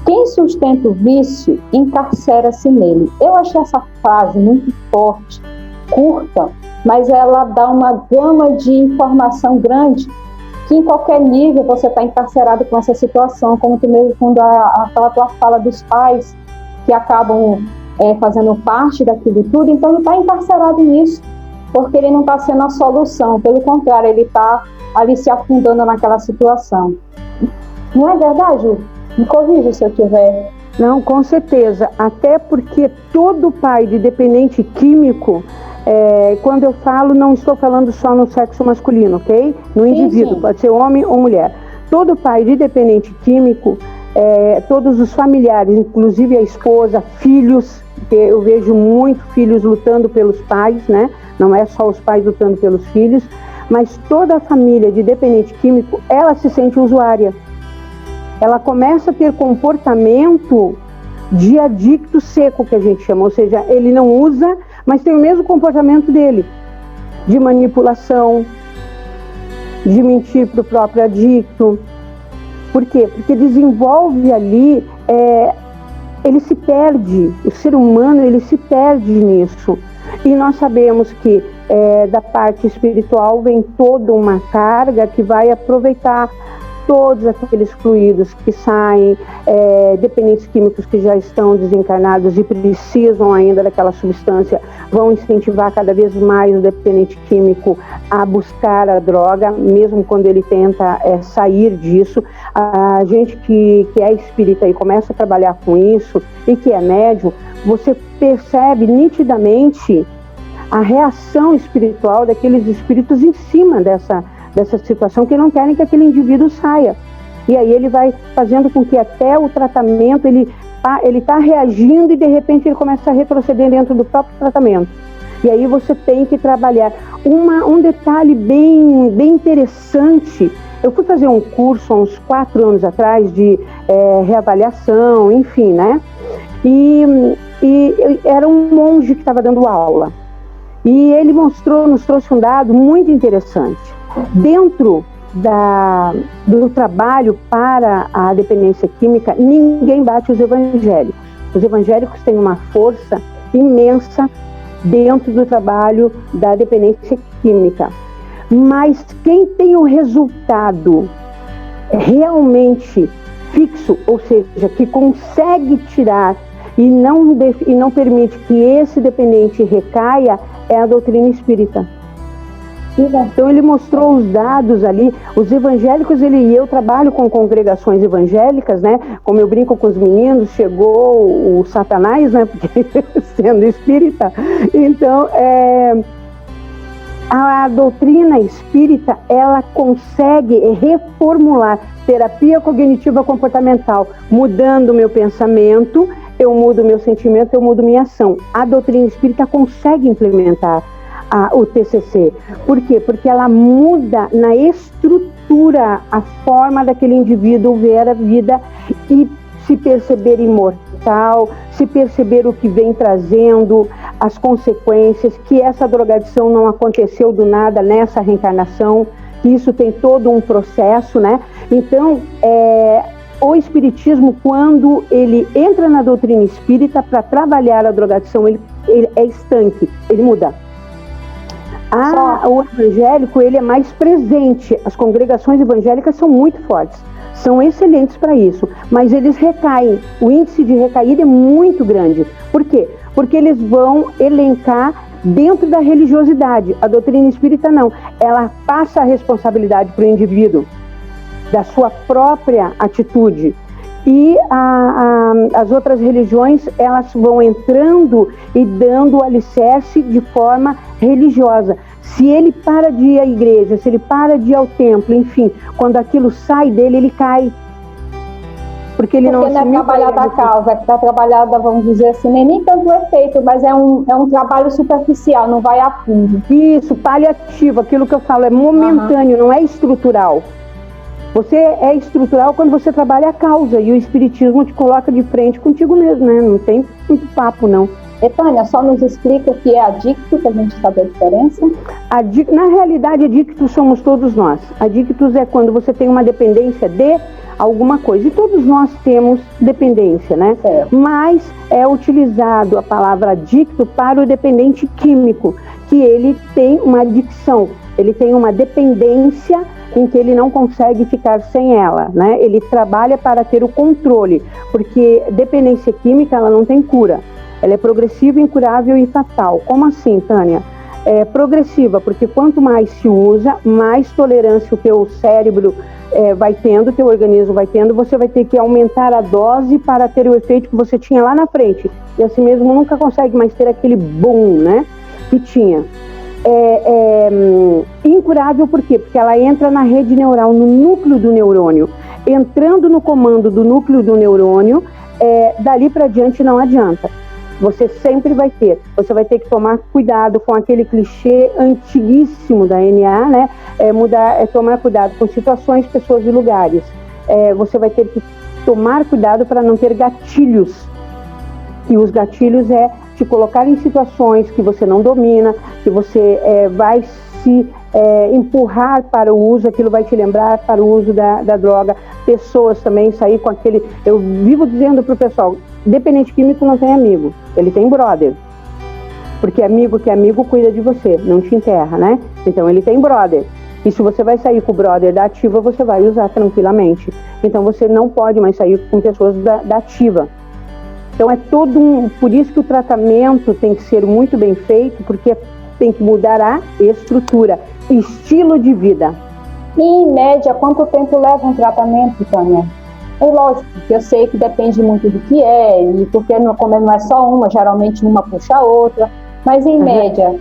quem sustenta o vício, encarcera-se nele. Eu achei essa frase muito forte, curta, mas ela dá uma gama de informação grande, que em qualquer nível você está encarcerado com essa situação, como tu mesmo, quando aquela tua fala dos pais, que acabam fazendo parte daquilo tudo, então ele está encarcerado nisso, porque ele não está sendo a solução, pelo contrário, ele está ali se afundando naquela situação. Não é verdade? Me corrija se eu tiver. Não, com certeza, até porque todo pai de dependente químico, quando eu falo, não estou falando só no sexo masculino, ok? No indivíduo, sim. Pode ser homem ou mulher. Todo pai de dependente químico, todos os familiares, inclusive a esposa, filhos, porque eu vejo muito filhos lutando pelos pais, né? Não é só os pais lutando pelos filhos, mas toda a família de dependente químico, ela se sente usuária. Ela começa a ter comportamento de adicto seco, que a gente chama, ou seja, ele não usa, mas tem o mesmo comportamento dele, de manipulação, de mentir para o próprio adicto. Por quê? Porque desenvolve ali, ele se perde, o ser humano ele se perde nisso. E nós sabemos que da parte espiritual vem toda uma carga que vai aproveitar todos aqueles fluidos que saem, dependentes químicos que já estão desencarnados e precisam ainda daquela substância, vão incentivar cada vez mais o dependente químico a buscar a droga, mesmo quando ele tenta sair disso. A gente que é espírita e começa a trabalhar com isso, e que é médium, você percebe nitidamente a reação espiritual daqueles espíritos em cima dessa situação, que não querem que aquele indivíduo saia. E aí ele vai fazendo com que até o tratamento, ele está reagindo e de repente ele começa a retroceder dentro do próprio tratamento. E aí você tem que trabalhar. Um detalhe bem interessante, eu fui fazer um curso há uns 4 anos atrás de reavaliação, enfim, né? E era um monge que estava dando aula. E ele nos trouxe um dado muito interessante. Dentro do trabalho para a dependência química, ninguém bate os evangélicos. Os evangélicos têm uma força imensa dentro do trabalho da dependência química. Mas quem tem o resultado realmente fixo, ou seja, que consegue tirar e não permite que esse dependente recaia, é a doutrina espírita. Então ele mostrou os dados ali, os evangélicos, e eu trabalho com congregações evangélicas, né? Como eu brinco com os meninos, chegou o Satanás, né? Porque sendo espírita, então a doutrina espírita, ela consegue reformular terapia cognitiva comportamental, mudando o meu pensamento, eu mudo o meu sentimento, eu mudo minha ação. A doutrina espírita consegue implementar o TCC. Por quê? Porque ela muda na estrutura a forma daquele indivíduo ver a vida e se perceber imortal, se perceber o que vem trazendo, as consequências, que essa drogadição não aconteceu do nada nessa reencarnação, que isso tem todo um processo, né? Então, o espiritismo, quando ele entra na doutrina espírita para trabalhar a drogadição, ele é estanque, ele muda. O evangélico, ele é mais presente. As congregações evangélicas são muito fortes, são excelentes para isso, mas eles recaem. O índice de recaída é muito grande. Por quê? Porque eles vão elencar dentro da religiosidade. A doutrina espírita não. Ela passa a responsabilidade para o indivíduo da sua própria atitude. E as outras religiões, elas vão entrando e dando o alicerce de forma religiosa. Se ele para de ir à igreja, se ele para de ir ao templo, enfim, quando aquilo sai dele, ele cai. Porque ele não é trabalhada a causa, está trabalhada, vamos dizer assim, nem tanto o efeito, mas é um trabalho superficial, não vai a fundo. Isso, paliativo, aquilo que eu falo, é momentâneo, não é estrutural. Você é estrutural quando você trabalha a causa, e o espiritismo te coloca de frente contigo mesmo, né? Não tem muito papo, não. Tânia, só nos explica o que é adicto, para a gente saber a diferença. Na realidade, adictos somos todos nós. Adictos é quando você tem uma dependência de alguma coisa, e todos nós temos dependência, né? Mas é utilizado a palavra adicto para o dependente químico, que ele tem uma adicção, ele tem uma dependência em que ele não consegue ficar sem ela, né? Ele trabalha para ter o controle, porque dependência química, ela não tem cura. Ela é progressiva, incurável e fatal. Como assim, Tânia? É progressiva, porque quanto mais se usa, mais tolerância o teu cérebro vai tendo, o teu organismo vai tendo, você vai ter que aumentar a dose para ter o efeito que você tinha lá na frente. E assim mesmo nunca consegue mais ter aquele boom, né, que tinha. Incurável por quê? Porque ela entra na rede neural, no núcleo do neurônio. Entrando no comando do núcleo do neurônio, dali para diante não adianta. Você sempre vai ter. Você vai ter que tomar cuidado com aquele clichê antiguíssimo da NA, né? Tomar cuidado com situações, pessoas e lugares. Você vai ter que tomar cuidado para não ter gatilhos. E os gatilhos é te colocar em situações que você não domina, que você vai se empurrar para o uso, aquilo vai te lembrar para o uso da droga. Pessoas também, sair com aquele... Eu vivo dizendo para o pessoal, dependente químico não tem amigo, ele tem brother. Porque amigo que é amigo cuida de você, não te enterra, né? Então ele tem brother. E se você vai sair com o brother da ativa, você vai usar tranquilamente. Então você não pode mais sair com pessoas da ativa. Então é todo por isso que o tratamento tem que ser muito bem feito, porque tem que mudar a estrutura, estilo de vida. E em média, quanto tempo leva um tratamento, Tânia? É lógico, que eu sei que depende muito do que e porque como não é só uma, geralmente uma puxa a outra, mas em média?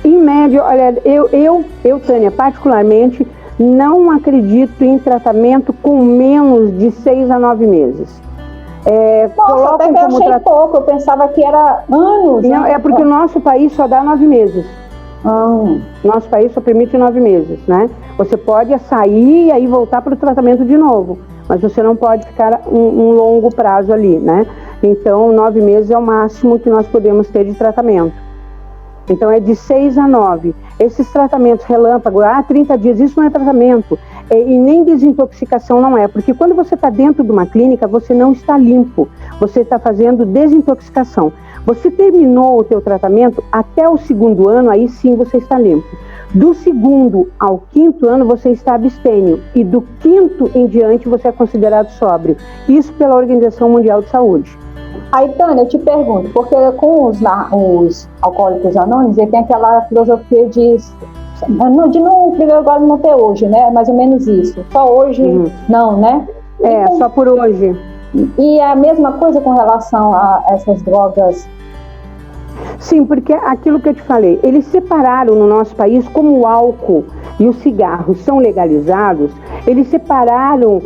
Em média, olha, eu, Tânia, particularmente, não acredito em tratamento com menos de 6 a 9 meses. Nossa, até que eu achei pouco, eu pensava que era anos. Não, é porque o nosso país só dá 9 meses. Nosso país só permite 9 meses, né? Você pode sair e aí voltar para o tratamento de novo, mas você não pode ficar um longo prazo ali, né? Então, 9 meses é o máximo que nós podemos ter de tratamento. Então é de 6 a 9. Esses tratamentos relâmpago, 30 dias, isso não é tratamento, e nem desintoxicação não é, porque quando você está dentro de uma clínica, você não está limpo, você está fazendo desintoxicação. Você terminou o teu tratamento, até o 2º ano, aí sim você está limpo. Do 2º ao 5º ano, você está abstêmio, e do 5º em diante, você é considerado sóbrio. Isso pela Organização Mundial de Saúde. Aí, Tânia, eu te pergunto, porque com os alcoólicos anônimos, ele tem aquela filosofia de não agora não ter hoje, né? Mais ou menos isso. Só hoje, não, né? Só por hoje. E é a mesma coisa com relação a essas drogas? Sim, porque aquilo que eu te falei, eles separaram no nosso país, como o álcool e o cigarro são legalizados, eles separaram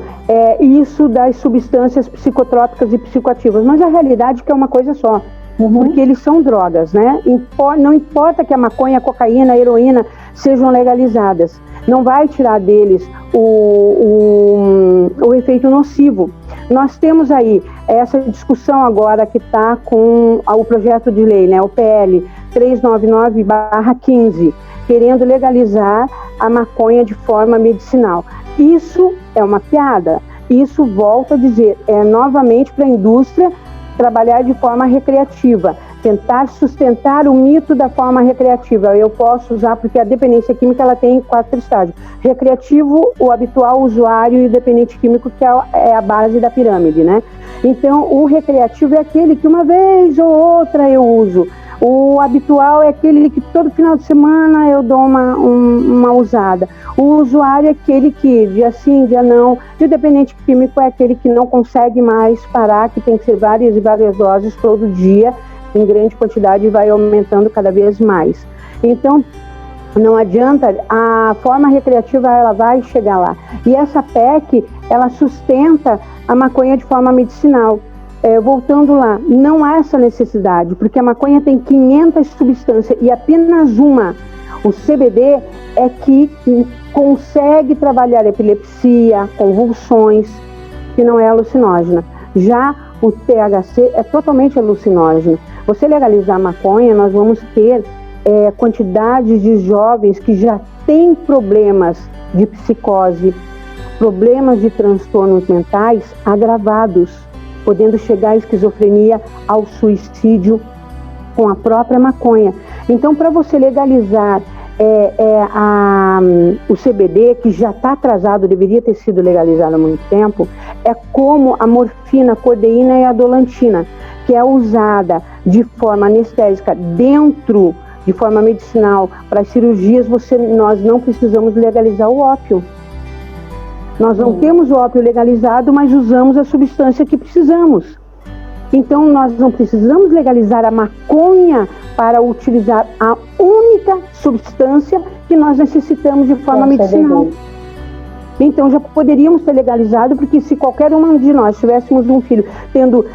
isso das substâncias psicotrópicas e psicoativas, mas a realidade é que é uma coisa só, porque eles são drogas, né? Não importa que a maconha, a cocaína, a heroína sejam legalizadas, não vai tirar deles o efeito nocivo. Nós temos aí essa discussão agora que está com o projeto de lei, né, o PL 399/15, querendo legalizar a maconha de forma medicinal. Isso é uma piada. Isso, volta a dizer, é novamente para a indústria trabalhar de forma recreativa, tentar sustentar o mito da forma recreativa. Eu posso usar, porque a dependência química ela tem 4 estágios. Recreativo, o habitual, o usuário e o dependente químico, que é a base da pirâmide, né? Então, o recreativo é aquele que uma vez ou outra eu uso. O habitual é aquele que todo final de semana eu dou uma usada. O usuário é aquele que dia sim, dia não. E o dependente químico é aquele que não consegue mais parar, que tem que ser várias e várias doses todo dia, em grande quantidade, e vai aumentando cada vez mais. Então, não adianta, a forma recreativa ela vai chegar lá. E essa PEC, ela sustenta a maconha de forma medicinal. Voltando lá, não há essa necessidade, porque a maconha tem 500 substâncias e apenas uma, o CBD, é que consegue trabalhar epilepsia, convulsões, que não é alucinógena. Já o THC é totalmente alucinógeno. Você legalizar a maconha, nós vamos ter quantidades de jovens que já têm problemas de psicose, problemas de transtornos mentais agravados, podendo chegar à esquizofrenia, ao suicídio com a própria maconha. Então, para você legalizar o CBD, que já está atrasado, deveria ter sido legalizado há muito tempo, é como a morfina, a codeína e a dolantina, que é usada de forma anestésica dentro, de forma medicinal, para cirurgias. Nós não precisamos legalizar o ópio. Nós não temos o ópio legalizado, mas usamos a substância que precisamos. Então, nós não precisamos legalizar a maconha para utilizar a única substância que nós necessitamos de forma medicinal. Então, já poderíamos ter legalizado, porque se qualquer uma de nós tivéssemos um filho tendo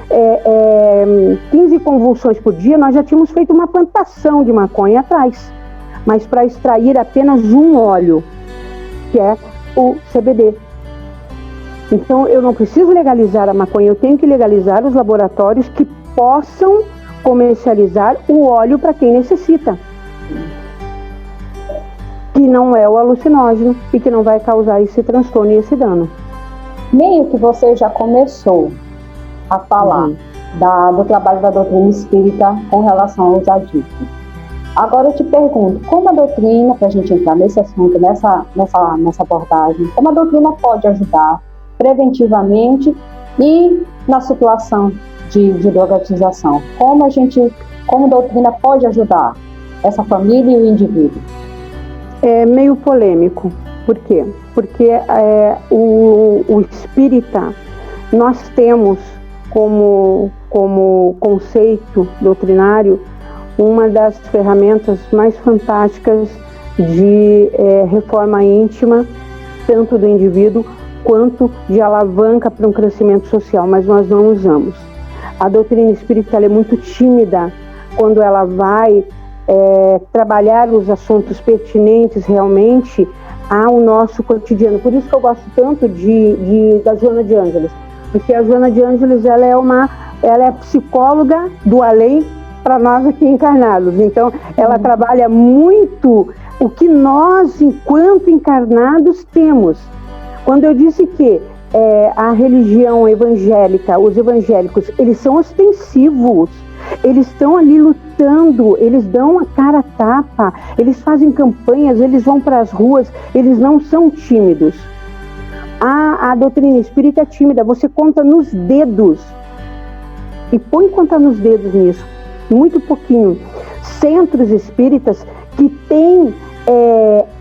15 convulsões por dia, nós já tínhamos feito uma plantação de maconha atrás. Mas para extrair apenas um óleo, que é o CBD. Então, eu não preciso legalizar a maconha, eu tenho que legalizar os laboratórios que possam comercializar o óleo para quem necessita, que não é o alucinógeno e que não vai causar esse transtorno e esse dano. Meio que você já começou a falar do trabalho da doutrina espírita com relação aos adictos. Agora eu te pergunto, como a doutrina, para a gente entrar nesse assunto, nessa abordagem, como a doutrina pode ajudar preventivamente e na situação de drogatização? Como a doutrina pode ajudar essa família e o indivíduo? É meio polêmico. Por quê? Porque o espírita, nós temos como conceito doutrinário uma das ferramentas mais fantásticas de reforma íntima, tanto do indivíduo quanto de alavanca para um crescimento social, mas nós não usamos. A doutrina espírita é muito tímida quando ela vai trabalhar os assuntos pertinentes realmente ao nosso cotidiano. Por isso que eu gosto tanto da Joana de Ângeles, porque a Joana de Ângeles ela é psicóloga do além para nós aqui encarnados. Então, ela trabalha muito o que nós, enquanto encarnados, temos. Quando eu disse que a religião evangélica, os evangélicos, eles são ostensivos, eles estão ali lutando, eles dão a cara a tapa, eles fazem campanhas, eles vão para as ruas, eles não são tímidos. A doutrina espírita é tímida, você conta nos dedos, e põe conta nos dedos nisso, muito pouquinho. Centros espíritas que têm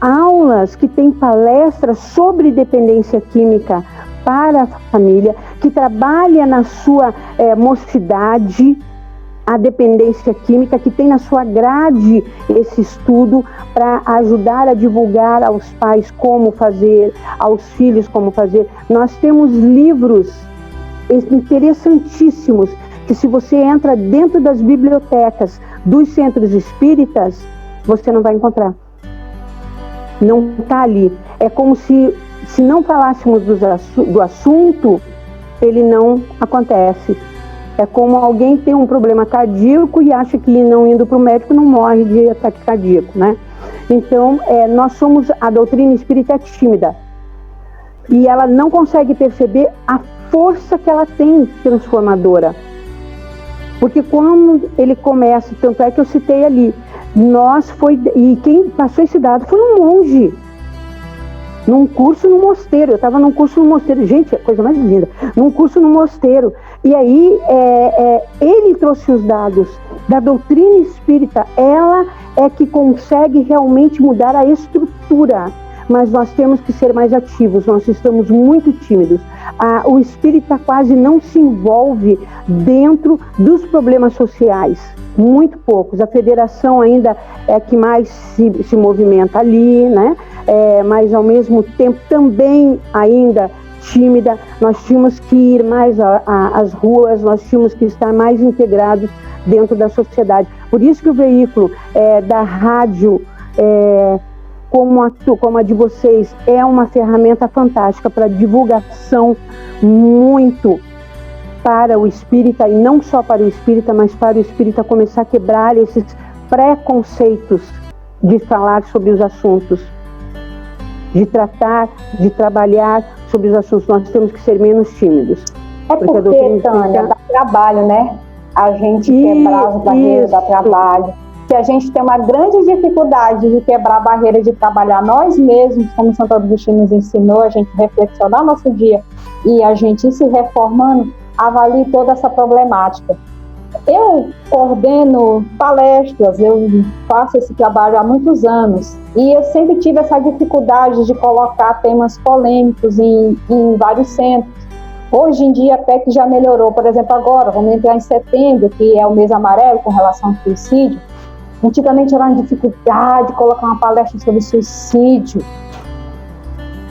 aulas, que têm palestras sobre dependência química para a família, que trabalha na sua mocidade a dependência química, que tem na sua grade esse estudo para ajudar a divulgar aos pais como fazer, aos filhos como fazer. Nós temos livros interessantíssimos que, se você entra dentro das bibliotecas dos centros espíritas, você não vai encontrar. Não está ali. É como se não falássemos do assunto, ele não acontece. É como alguém tem um problema cardíaco e acha que não indo para o médico não morre de ataque cardíaco, né? Então, nós somos, a doutrina espírita é tímida. E ela não consegue perceber a força que ela tem transformadora. Porque quando ele começa, tanto é que eu citei ali, e quem passou esse dado foi um monge, num curso no mosteiro. Eu estava num curso no mosteiro, gente, é a coisa mais linda, num curso no mosteiro. E aí ele trouxe os dados da doutrina espírita. Ela é que consegue realmente mudar a estrutura, mas nós temos que ser mais ativos, nós estamos muito tímidos. O espírita quase não se envolve dentro dos problemas sociais, muito poucos. A federação ainda é que mais se movimenta ali, né? Mas ao mesmo tempo também ainda tímida. Nós tínhamos que ir mais às ruas, nós tínhamos que estar mais integrados dentro da sociedade. Por isso que o veículo da rádio, como a de vocês, é uma ferramenta fantástica para divulgação, muito para o espírita, e não só para o espírita, mas para o espírita começar a quebrar esses preconceitos de falar sobre os assuntos, de tratar, de trabalhar sobre os assuntos. Nós temos que ser menos tímidos. Porque Tânia, dá trabalho, né? A gente quebrar as barreiras do trabalho. Se a gente tem uma grande dificuldade de quebrar a barreira de trabalhar nós mesmos, como Santo Agostinho nos ensinou, a gente reflexionar nosso dia e a gente ir se reformando, avalie toda essa problemática. Eu coordeno palestras, eu faço esse trabalho há muitos anos e eu sempre tive essa dificuldade de colocar temas polêmicos em vários centros. Hoje em dia até que já melhorou. Por exemplo, agora, vamos entrar em setembro, que é o mês amarelo com relação ao suicídio. Antigamente era uma dificuldade colocar uma palestra sobre suicídio.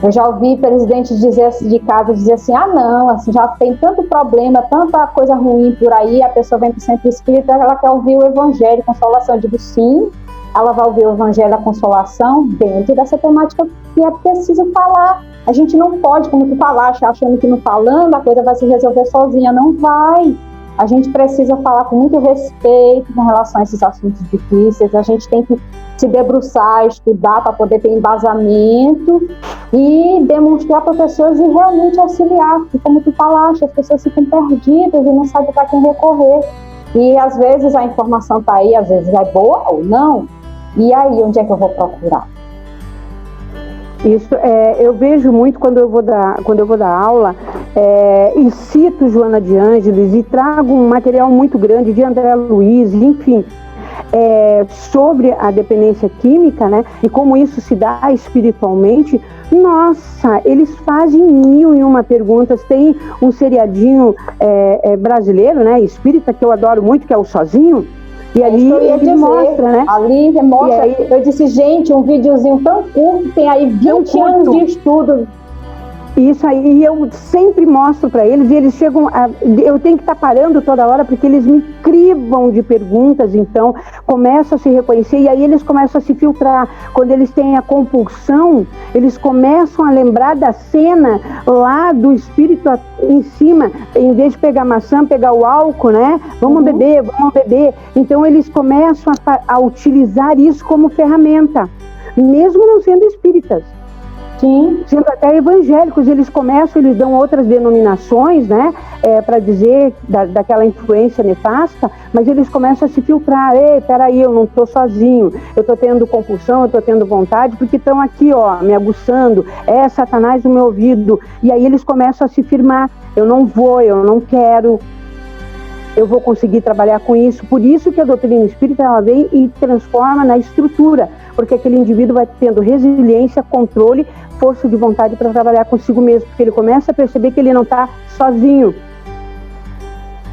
Eu já ouvi presidente de casa dizer assim, não, assim, já tem tanto problema, tanta coisa ruim por aí, a pessoa vem para o centro espírita, ela quer ouvir o evangelho, consolação. Eu digo sim, ela vai ouvir o evangelho, a consolação, dentro dessa temática que é preciso falar. A gente não pode, como tu falaste, achando que não falando a coisa vai se resolver sozinha, não vai. A gente precisa falar com muito respeito com relação a esses assuntos difíceis, a gente tem que se debruçar, estudar para poder ter embasamento e demonstrar para pessoas e realmente auxiliar, porque como tu falaste, as pessoas ficam perdidas e não sabem para quem recorrer. E às vezes a informação está aí, às vezes é boa ou não, e aí onde é que eu vou procurar? Isso eu vejo muito quando eu vou dar aula, e cito Joana de Ângeles e trago um material muito grande de André Luiz, enfim, sobre a dependência química, né? E como isso se dá espiritualmente. Nossa, eles fazem 1001 perguntas. Tem um seriadinho brasileiro, né? Espírita, que eu adoro muito, que é o Sozinho. E ali ele mostra, né? Ali mostra. Eu disse, gente, um videozinho tão curto, tem aí 20 anos de estudo. Isso aí, eu sempre mostro para eles, e eles chegam eu tenho que estar parando toda hora, porque eles me crivam de perguntas, então começam a se reconhecer, e aí eles começam a se filtrar. Quando eles têm a compulsão, eles começam a lembrar da cena lá do espírito em cima, em vez de pegar maçã, pegar o álcool, né? Vamos beber. Então eles começam a utilizar isso como ferramenta, mesmo não sendo espíritas. Sim, sendo até evangélicos, eles dão outras denominações, né, para dizer daquela influência nefasta, mas eles começam a se filtrar. Ei, peraí, eu não estou sozinho, eu estou tendo compulsão, eu estou tendo vontade, porque estão aqui, ó, me aguçando, Satanás no meu ouvido, e aí eles começam a se firmar, eu não vou, eu não quero, eu vou conseguir trabalhar com isso. Por isso que a doutrina espírita, ela vem e transforma na estrutura, porque aquele indivíduo vai tendo resiliência, controle, força de vontade para trabalhar consigo mesmo, porque ele começa a perceber que ele não está sozinho.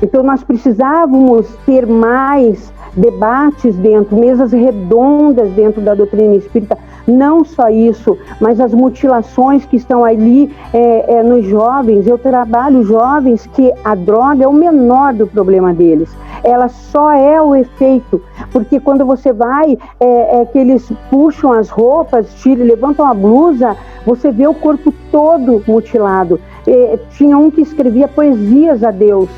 Então nós precisávamos ter mais debates dentro, mesas redondas dentro da doutrina espírita, não só isso, mas as mutilações que estão ali nos jovens. Eu trabalho jovens que a droga é o menor do problema deles, ela só é o efeito, porque quando você vai, que eles puxam as roupas, tiram, levantam a blusa, você vê o corpo todo mutilado. Tinha um que escrevia poesias a Deus.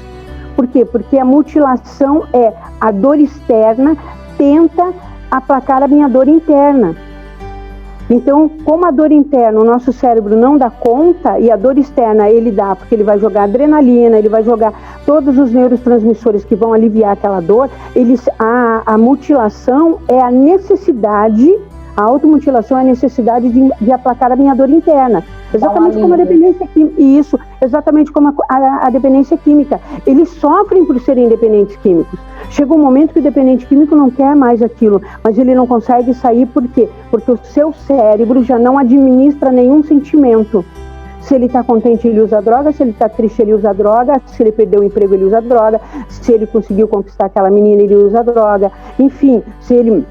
Por quê? Porque a mutilação a dor externa tenta aplacar a minha dor interna. Então, como a dor interna, o nosso cérebro não dá conta, e a dor externa ele dá, porque ele vai jogar adrenalina, ele vai jogar todos os neurotransmissores que vão aliviar aquela dor, a mutilação é a necessidade, a automutilação é a necessidade de aplacar a minha dor interna. Exatamente como a dependência química. Isso, exatamente como a dependência química. Eles sofrem por serem dependentes químicos. Chega um momento que o dependente químico não quer mais aquilo, mas ele não consegue sair. Por quê? Porque o seu cérebro já não administra nenhum sentimento. Se ele está contente, ele usa droga. Se ele está triste, ele usa droga. Se ele perdeu o emprego, ele usa droga. Se ele conseguiu conquistar aquela menina, ele usa droga. Enfim, se ele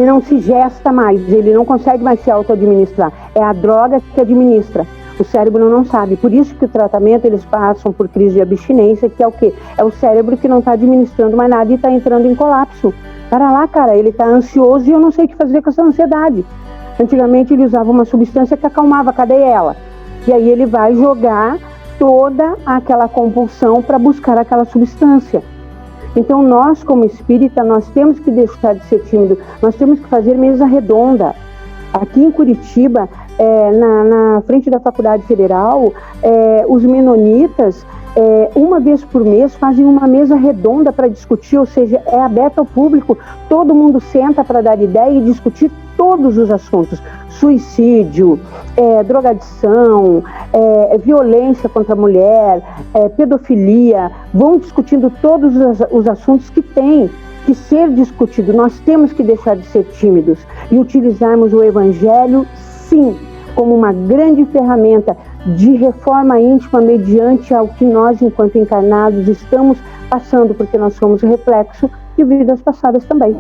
não se gesta mais, ele não consegue mais se auto-administrar. É a droga que administra. O cérebro não sabe. Por isso que o tratamento, eles passam por crise de abstinência, que é o quê? É o cérebro que não está administrando mais nada e está entrando em colapso. Para lá, cara, ele está ansioso e eu não sei o que fazer com essa ansiedade. Antigamente ele usava uma substância que acalmava, cadê ela? E aí ele vai jogar toda aquela compulsão para buscar aquela substância. Então nós, como espírita, nós temos que deixar de ser tímido, nós temos que fazer mesa redonda. Aqui em Curitiba, na frente da Faculdade Federal, os menonitas, uma vez por mês, fazem uma mesa redonda para discutir, ou seja, é aberta ao público, todo mundo senta para dar ideia e discutir todos os assuntos. Suicídio, drogadição, violência contra a mulher, pedofilia, vão discutindo todos os assuntos que têm que ser discutido. Nós temos que deixar de ser tímidos e utilizarmos o Evangelho, sim, como uma grande ferramenta de reforma íntima mediante ao que nós, enquanto encarnados, estamos passando, porque nós somos reflexo de vidas passadas também,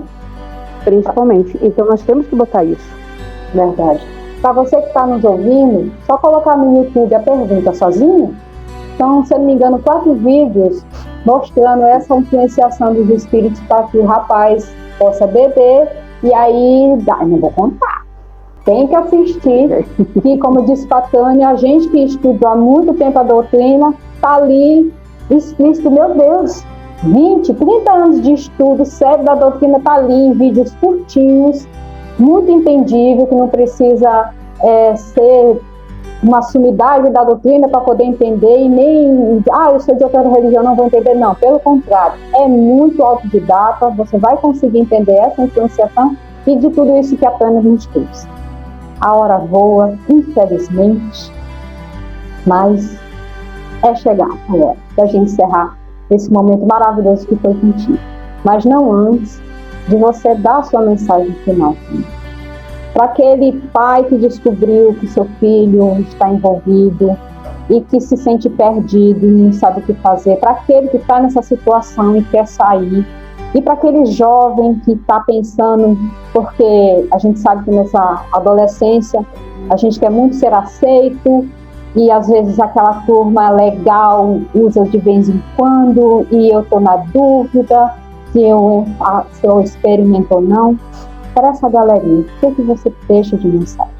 principalmente. Então nós temos que botar isso. Verdade. Para você que está nos ouvindo, só colocar no YouTube a pergunta sozinho. Então, se eu não me engano, 4 vídeos mostrando essa influenciação dos espíritos para que o rapaz possa beber. E aí, não vou contar. Tem que assistir. Que, como disse Patânia, a gente que estuda há muito tempo a doutrina, está ali explícito, meu Deus, 20, 30 anos de estudo sério da doutrina está ali em vídeos curtinhos, muito entendível, que não precisa ser uma sumidade da doutrina para poder entender, e nem, eu sou de outra religião, não vou entender, não, pelo contrário, é muito autodidata, você vai conseguir entender essa influenciação e de tudo isso que a Tânia nos trouxe. A hora voa, infelizmente, mas é chegar a hora da gente encerrar esse momento maravilhoso que foi contigo, mas não antes de você dar a sua mensagem final. Para aquele pai que descobriu que seu filho está envolvido e que se sente perdido e não sabe o que fazer, para aquele que está nessa situação e quer sair, e para aquele jovem que está pensando, porque a gente sabe que nessa adolescência a gente quer muito ser aceito e às vezes aquela turma legal usa de vez em quando, e eu estou na dúvida se eu experimento ou não. Para essa galerinha, o que você deixa de mensagem?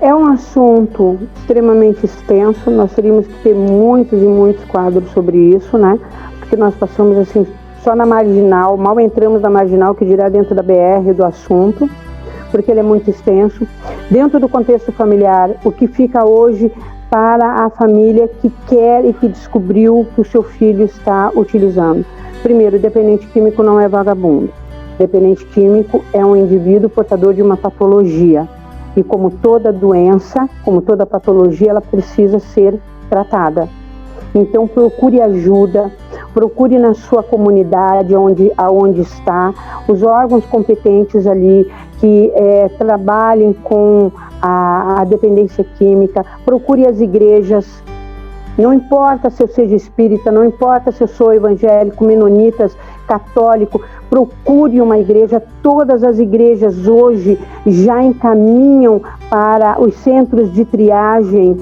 É um assunto extremamente extenso, nós teríamos que ter muitos e muitos quadros sobre isso, né? Porque nós passamos assim, só na marginal, mal entramos na marginal, que dirá dentro da BR do assunto, porque ele é muito extenso. Dentro do contexto familiar, o que fica hoje para a família que quer e que descobriu que o seu filho está utilizando? Primeiro, dependente químico não é vagabundo. Dependente químico é um indivíduo portador de uma patologia. E como toda doença, como toda patologia, ela precisa ser tratada. Então procure ajuda, procure na sua comunidade aonde está, os órgãos competentes ali que trabalhem com a dependência química, procure as igrejas. Não importa se eu seja espírita, não importa se eu sou evangélico, menonitas, católico, procure uma igreja. Todas as igrejas hoje já encaminham para os centros de triagem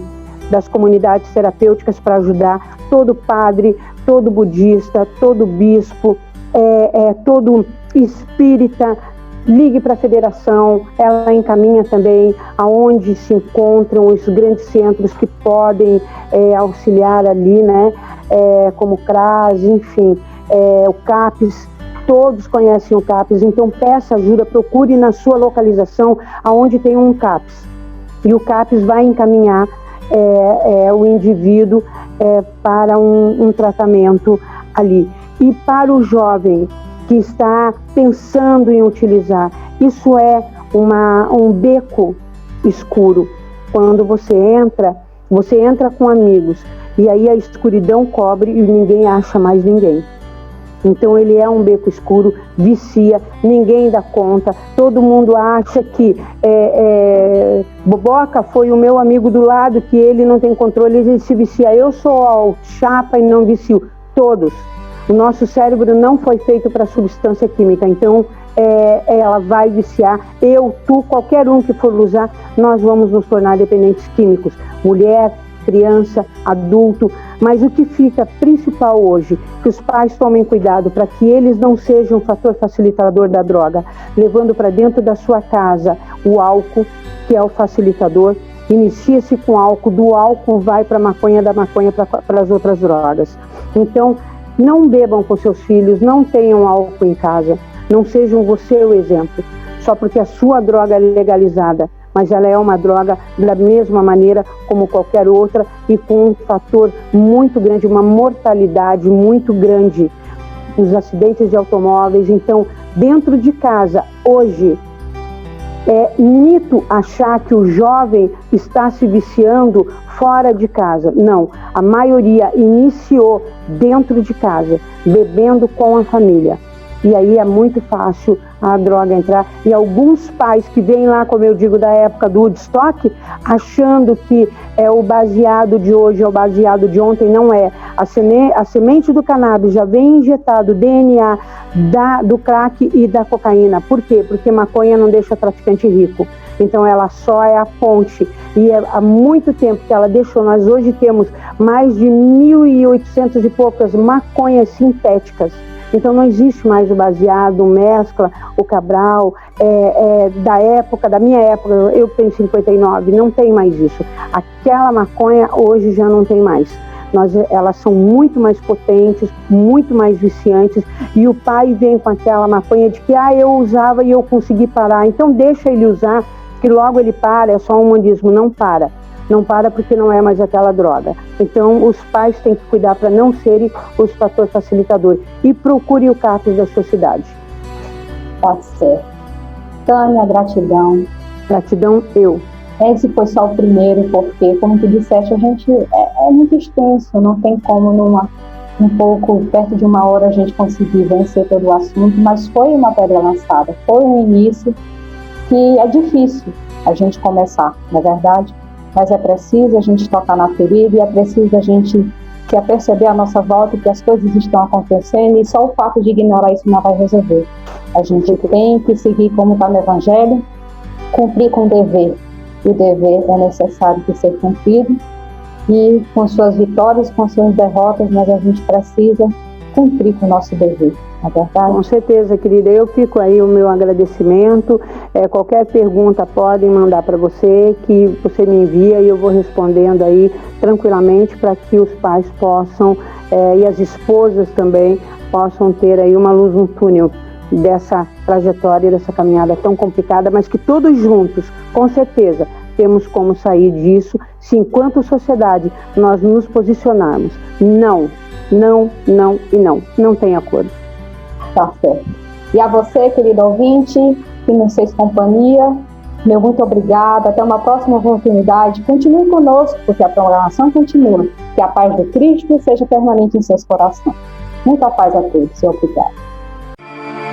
das comunidades terapêuticas para ajudar. Todo padre, todo budista, todo bispo, todo espírita, ligue para a federação, ela encaminha também aonde se encontram os grandes centros que podem auxiliar ali, né? Como o CRAS, enfim, o CAPES, todos conhecem o CAPES, então peça ajuda, procure na sua localização aonde tem um CAPES, e o CAPES vai encaminhar o indivíduo para um tratamento ali. E para o jovem que está pensando em utilizar, isso é um beco escuro. Quando você entra com amigos, e aí a escuridão cobre e ninguém acha mais ninguém. Então ele é um beco escuro, vicia, ninguém dá conta, todo mundo acha que Boboca foi o meu amigo do lado, que ele não tem controle, ele se vicia. Eu sou chapa e não vicio. Todos. O nosso cérebro não foi feito para substância química, então ela vai viciar. Eu, tu, qualquer um que for usar, nós vamos nos tornar dependentes químicos. Mulher, criança, adulto. Mas o que fica principal hoje, que os pais tomem cuidado para que eles não sejam um fator facilitador da droga, levando para dentro da sua casa o álcool, que é o facilitador. Inicia-se com álcool, do álcool vai para a maconha, da maconha para as outras drogas. Então, não bebam com seus filhos, não tenham álcool em casa, não sejam você o exemplo, só porque a sua droga é legalizada, mas ela é uma droga da mesma maneira como qualquer outra e com um fator muito grande, uma mortalidade muito grande, os acidentes de automóveis. Então, dentro de casa, hoje, é mito achar que o jovem está se viciando fora de casa. Não, a maioria iniciou dentro de casa, bebendo com a família. E aí é muito fácil a droga entrar. E alguns pais que vêm lá, como eu digo, da época do Woodstock, achando que o baseado de hoje é o baseado de ontem, não é. A semente do cannabis já vem injetado DNA do crack e da cocaína. Por quê? Porque maconha não deixa traficante rico. Então ela só é a ponte. E há muito tempo que ela deixou. Nós hoje temos mais de 1.800 e poucas maconhas sintéticas. Então não existe mais o baseado, o mescla, o Cabral, da minha época, eu tenho 59, não tem mais isso. Aquela maconha hoje já não tem mais. Elas são muito mais potentes, muito mais viciantes, e o pai vem com aquela maconha de que eu usava e eu consegui parar, então deixa ele usar, que logo ele para, é só um modismo. Não para. Não para porque não é mais aquela droga. Então, os pais têm que cuidar para não serem os fatores facilitadores. E procure o CAPES da sua cidade. Tá certo. Tânia, gratidão. Gratidão, eu. Esse foi só o primeiro, porque, como tu disseste, a gente é muito extenso. Não tem como, um pouco, perto de uma hora, a gente conseguir vencer todo o assunto. Mas foi uma pedra lançada. Foi um início que é difícil a gente começar, não é verdade? Mas é preciso a gente tocar na ferida e é preciso a gente perceber a nossa volta, que as coisas estão acontecendo e só o fato de ignorar isso não vai resolver. A gente tem que seguir como está no Evangelho, cumprir com o dever. o dever é necessário de ser cumprido, e com suas vitórias, com suas derrotas, mas a gente precisa cumprir com o nosso dever, não é verdade? Com certeza, querida. Eu fico aí o meu agradecimento. Qualquer pergunta podem mandar para você, que você me envia e eu vou respondendo aí tranquilamente, para que os pais possam, e as esposas também, possam ter aí uma luz no túnel dessa trajetória, dessa caminhada tão complicada, mas que todos juntos, com certeza, temos como sair disso, se enquanto sociedade nós nos posicionarmos. Não, não, não e não. Não tem acordo. Tá certo. E a você, querido ouvinte, que nos fez companhia, meu muito obrigada. Até uma próxima oportunidade. Continue conosco, porque a programação continua. Que a paz do Cristo seja permanente em seus corações. Muita paz a todos. Obrigado.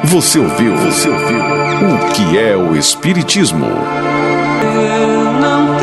Você ouviu o que é o Espiritismo? Eu não